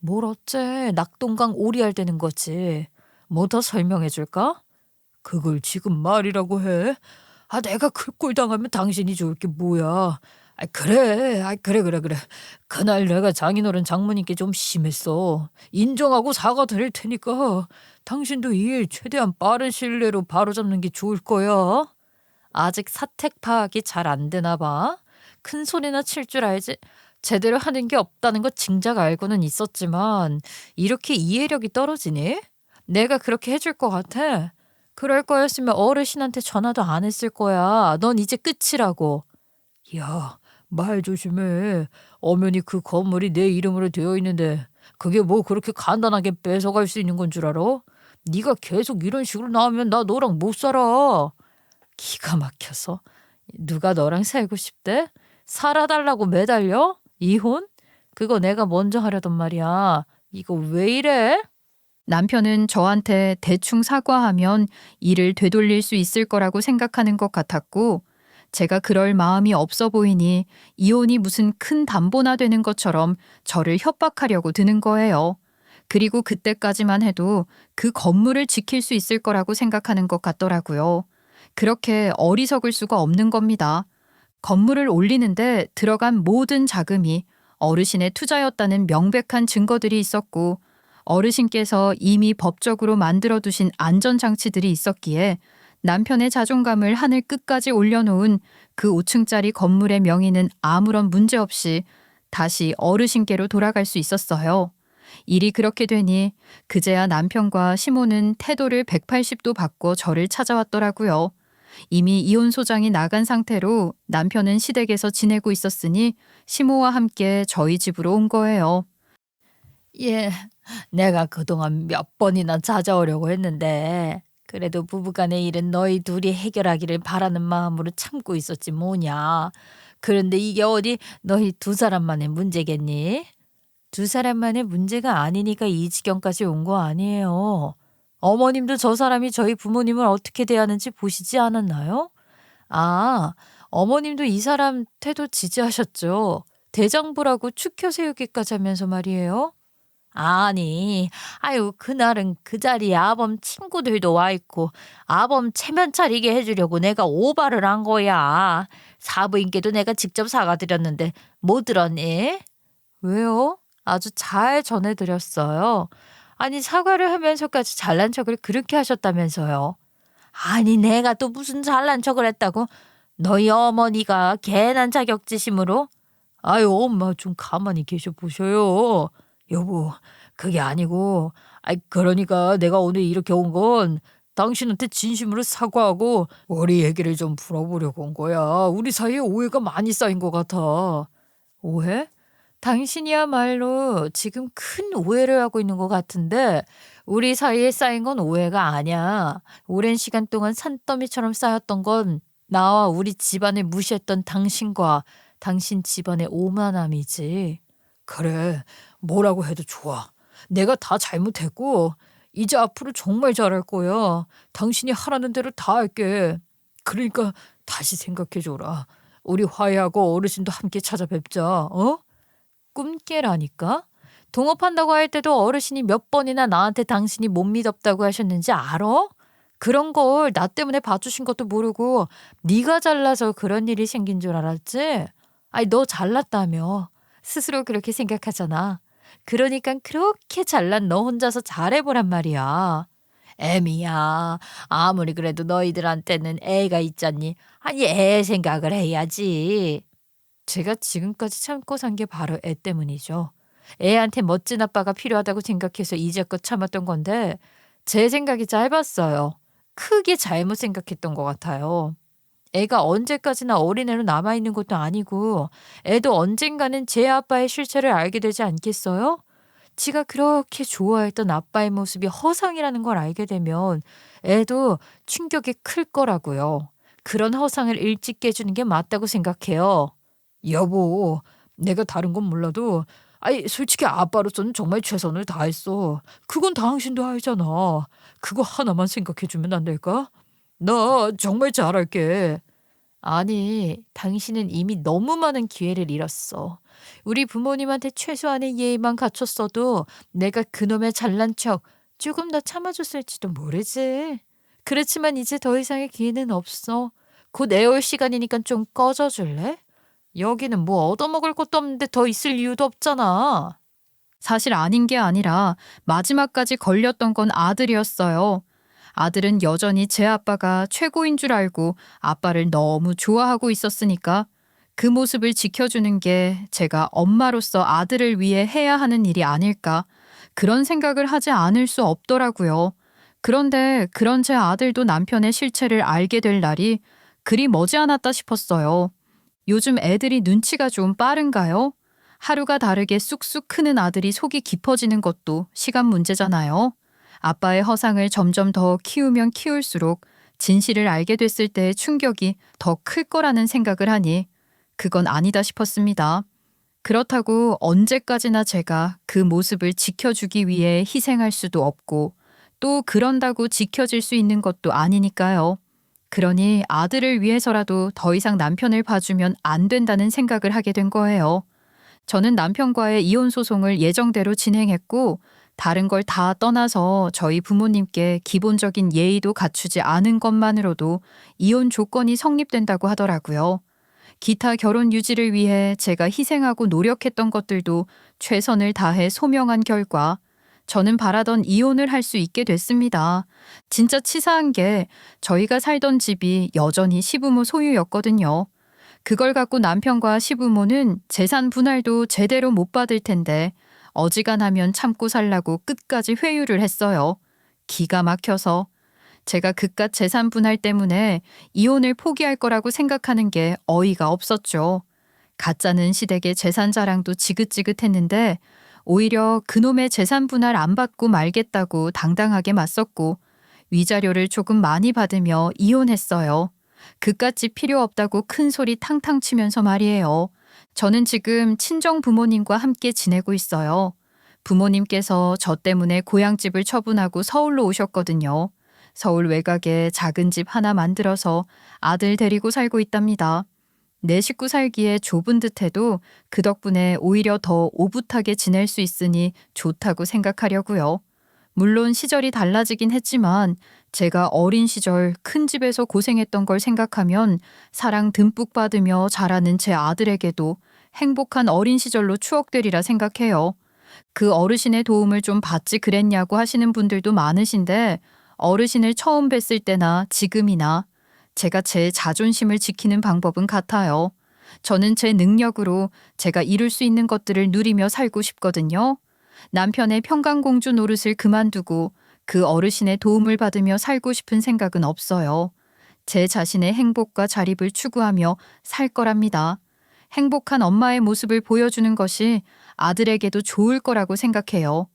뭘 어째 낙동강 오리알 되는 거지. 뭐 더 설명해 줄까? 그걸 지금 말이라고 해? 내가 그 꼴 당하면 당신이 좋을 게 뭐야? 그래. 그래. 그날 내가 장인어른 장모님께 좀 심했어. 인정하고 사과드릴 테니까 당신도 이 일 최대한 빠른 시일 내로 바로잡는 게 좋을 거야. 아직 사택 파악이 잘 안 되나 봐. 큰 소리나 칠 줄 알지. 제대로 하는 게 없다는 거 짐작 알고는 있었지만 이렇게 이해력이 떨어지니? 내가 그렇게 해줄 것 같아. 그럴 거였으면 어르신한테 전화도 안 했을 거야. 넌 이제 끝이라고. 야, 말 조심해. 엄연히 그 건물이 내 이름으로 되어 있는데 그게 뭐 그렇게 간단하게 뺏어갈 수 있는 건 줄 알아? 네가 계속 이런 식으로 나오면 나 너랑 못 살아. 기가 막혀서. 누가 너랑 살고 싶대? 살아달라고 매달려? 이혼? 그거 내가 먼저 하려던 말이야. 이거 왜 이래? 남편은 저한테 대충 사과하면 일을 되돌릴 수 있을 거라고 생각하는 것 같았고, 제가 그럴 마음이 없어 보이니 이혼이 무슨 큰 담보나 되는 것처럼 저를 협박하려고 드는 거예요. 그리고 그때까지만 해도 그 건물을 지킬 수 있을 거라고 생각하는 것 같더라고요. 그렇게 어리석을 수가 없는 겁니다. 건물을 올리는데 들어간 모든 자금이 어르신의 투자였다는 명백한 증거들이 있었고, 어르신께서 이미 법적으로 만들어두신 안전장치들이 있었기에 남편의 자존감을 하늘 끝까지 올려놓은 그 5층짜리 건물의 명의는 아무런 문제 없이 다시 어르신께로 돌아갈 수 있었어요. 일이 그렇게 되니 그제야 남편과 시모는 태도를 180도 바꿔 저를 찾아왔더라고요. 이미 이혼 소장이 나간 상태로 남편은 시댁에서 지내고 있었으니 시모와 함께 저희 집으로 온 거예요. 예, 내가 그동안 몇 번이나 찾아오려고 했는데 그래도 부부간의 일은 너희 둘이 해결하기를 바라는 마음으로 참고 있었지 뭐냐. 그런데 이게 어디 너희 두 사람만의 문제겠니? 두 사람만의 문제가 아니니까 이 지경까지 온 거 아니에요. 어머님도 저 사람이 저희 부모님을 어떻게 대하는지 보시지 않았나요? 어머님도 이 사람 태도 지지하셨죠. 대장부라고 추켜 세우기까지 하면서 말이에요. 아니, 그날은 그 자리에 아범 친구들도 와 있고 아범 체면 차리게 해주려고 내가 오바를 한 거야. 사부인께도 내가 직접 사과드렸는데 못 들었니? 왜요? 아주 잘 전해드렸어요. 아니, 사과를 하면서까지 잘난 척을 그렇게 하셨다면서요. 아니, 내가 또 무슨 잘난 척을 했다고? 너희 어머니가 괜한 자격지심으로? 엄마 좀 가만히 계셔 보셔요. 여보, 그게 아니고, 그러니까 내가 오늘 이렇게 온 건 당신한테 진심으로 사과하고 우리 얘기를 좀 풀어보려고 온 거야. 우리 사이에 오해가 많이 쌓인 것 같아. 오해? 당신이야말로 지금 큰 오해를 하고 있는 것 같은데 우리 사이에 쌓인 건 오해가 아니야. 오랜 시간 동안 산더미처럼 쌓였던 건 나와 우리 집안을 무시했던 당신과 당신 집안의 오만함이지. 그래, 뭐라고 해도 좋아. 내가 다 잘못했고 이제 앞으로 정말 잘할 거야. 당신이 하라는 대로 다 할게. 그러니까 다시 생각해줘라. 우리 화해하고 어르신도 함께 찾아뵙자. 어? 꿈깨라니까? 동업한다고 할 때도 어르신이 몇 번이나 나한테 당신이 못 믿었다고 하셨는지 알아? 그런 걸 나 때문에 봐주신 것도 모르고 네가 잘나서 그런 일이 생긴 줄 알았지? 너 잘났다며. 스스로 그렇게 생각하잖아. 그러니까 그렇게 잘난 너 혼자서 잘해보란 말이야. 애미야, 아무리 그래도 너희들한테는 애가 있잖니. 애 생각을 해야지. 제가 지금까지 참고 산 게 바로 애 때문이죠. 애한테 멋진 아빠가 필요하다고 생각해서 이제껏 참았던 건데 제 생각이 짧았어요. 크게 잘못 생각했던 것 같아요. 애가 언제까지나 어린애로 남아있는 것도 아니고 애도 언젠가는 제 아빠의 실체를 알게 되지 않겠어요? 지가 그렇게 좋아했던 아빠의 모습이 허상이라는 걸 알게 되면 애도 충격이 클 거라고요. 그런 허상을 일찍 깨주는 게 맞다고 생각해요. 여보, 내가 다른 건 몰라도 아이, 솔직히 아빠로서는 정말 최선을 다했어. 그건 당신도 알잖아. 그거 하나만 생각해주면 안 될까? 나 정말 잘할게. 아니, 당신은 이미 너무 많은 기회를 잃었어. 우리 부모님한테 최소한의 예의만 갖췄어도 내가 그놈의 잘난 척 조금 더 참아줬을지도 모르지. 그렇지만 이제 더 이상의 기회는 없어. 곧 애올 시간이니까 좀 꺼져줄래? 여기는 뭐 얻어먹을 것도 없는데 더 있을 이유도 없잖아. 사실 아닌 게 아니라 마지막까지 걸렸던 건 아들이었어요. 아들은 여전히 제 아빠가 최고인 줄 알고 아빠를 너무 좋아하고 있었으니까 그 모습을 지켜주는 게 제가 엄마로서 아들을 위해 해야 하는 일이 아닐까 그런 생각을 하지 않을 수 없더라고요. 그런데 그런 제 아들도 남편의 실체를 알게 될 날이 그리 머지않았다 싶었어요. 요즘 애들이 눈치가 좀 빠른가요? 하루가 다르게 쑥쑥 크는 아들이 속이 깊어지는 것도 시간 문제잖아요. 아빠의 허상을 점점 더 키우면 키울수록 진실을 알게 됐을 때의 충격이 더 클 거라는 생각을 하니 그건 아니다 싶었습니다. 그렇다고 언제까지나 제가 그 모습을 지켜주기 위해 희생할 수도 없고 또 그런다고 지켜질 수 있는 것도 아니니까요. 그러니 아들을 위해서라도 더 이상 남편을 봐주면 안 된다는 생각을 하게 된 거예요. 저는 남편과의 이혼 소송을 예정대로 진행했고 다른 걸 다 떠나서 저희 부모님께 기본적인 예의도 갖추지 않은 것만으로도 이혼 조건이 성립된다고 하더라고요. 기타 결혼 유지를 위해 제가 희생하고 노력했던 것들도 최선을 다해 소명한 결과 저는 바라던 이혼을 할 수 있게 됐습니다. 진짜 치사한 게 저희가 살던 집이 여전히 시부모 소유였거든요. 그걸 갖고 남편과 시부모는 재산 분할도 제대로 못 받을 텐데 어지간하면 참고 살라고 끝까지 회유를 했어요. 기가 막혀서. 제가 그깟 재산 분할 때문에 이혼을 포기할 거라고 생각하는 게 어이가 없었죠. 가짜는 시댁의 재산 자랑도 지긋지긋했는데 오히려 그놈의 재산 분할 안 받고 말겠다고 당당하게 맞섰고 위자료를 조금 많이 받으며 이혼했어요. 그깟집 필요 없다고 큰 소리 탕탕 치면서 말이에요. 저는 지금 친정 부모님과 함께 지내고 있어요. 부모님께서 저 때문에 고향집을 처분하고 서울로 오셨거든요. 서울 외곽에 작은 집 하나 만들어서 아들 데리고 살고 있답니다. 내 식구 살기에 좁은 듯해도 그 덕분에 오히려 더 오붓하게 지낼 수 있으니 좋다고 생각하려고요. 물론 시절이 달라지긴 했지만 제가 어린 시절 큰 집에서 고생했던 걸 생각하면 사랑 듬뿍 받으며 자라는 제 아들에게도 행복한 어린 시절로 추억되리라 생각해요. 그 어르신의 도움을 좀 받지 그랬냐고 하시는 분들도 많으신데 어르신을 처음 뵀을 때나 지금이나 제가 제 자존심을 지키는 방법은 같아요. 저는 제 능력으로 제가 이룰 수 있는 것들을 누리며 살고 싶거든요. 남편의 평강공주 노릇을 그만두고 그 어르신의 도움을 받으며 살고 싶은 생각은 없어요. 제 자신의 행복과 자립을 추구하며 살 거랍니다. 행복한 엄마의 모습을 보여주는 것이 아들에게도 좋을 거라고 생각해요.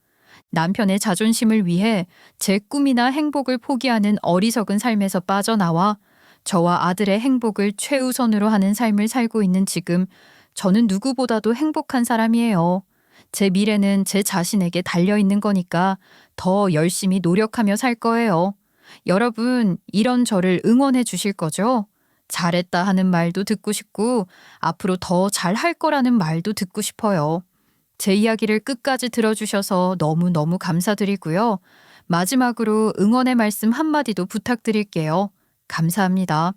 남편의 자존심을 위해 제 꿈이나 행복을 포기하는 어리석은 삶에서 빠져나와 저와 아들의 행복을 최우선으로 하는 삶을 살고 있는 지금 저는 누구보다도 행복한 사람이에요. 제 미래는 제 자신에게 달려있는 거니까 더 열심히 노력하며 살 거예요. 여러분, 이런 저를 응원해 주실 거죠? 잘했다 하는 말도 듣고 싶고 앞으로 더 잘할 거라는 말도 듣고 싶어요. 제 이야기를 끝까지 들어주셔서 너무너무 감사드리고요. 마지막으로 응원의 말씀 한마디도 부탁드릴게요. 감사합니다.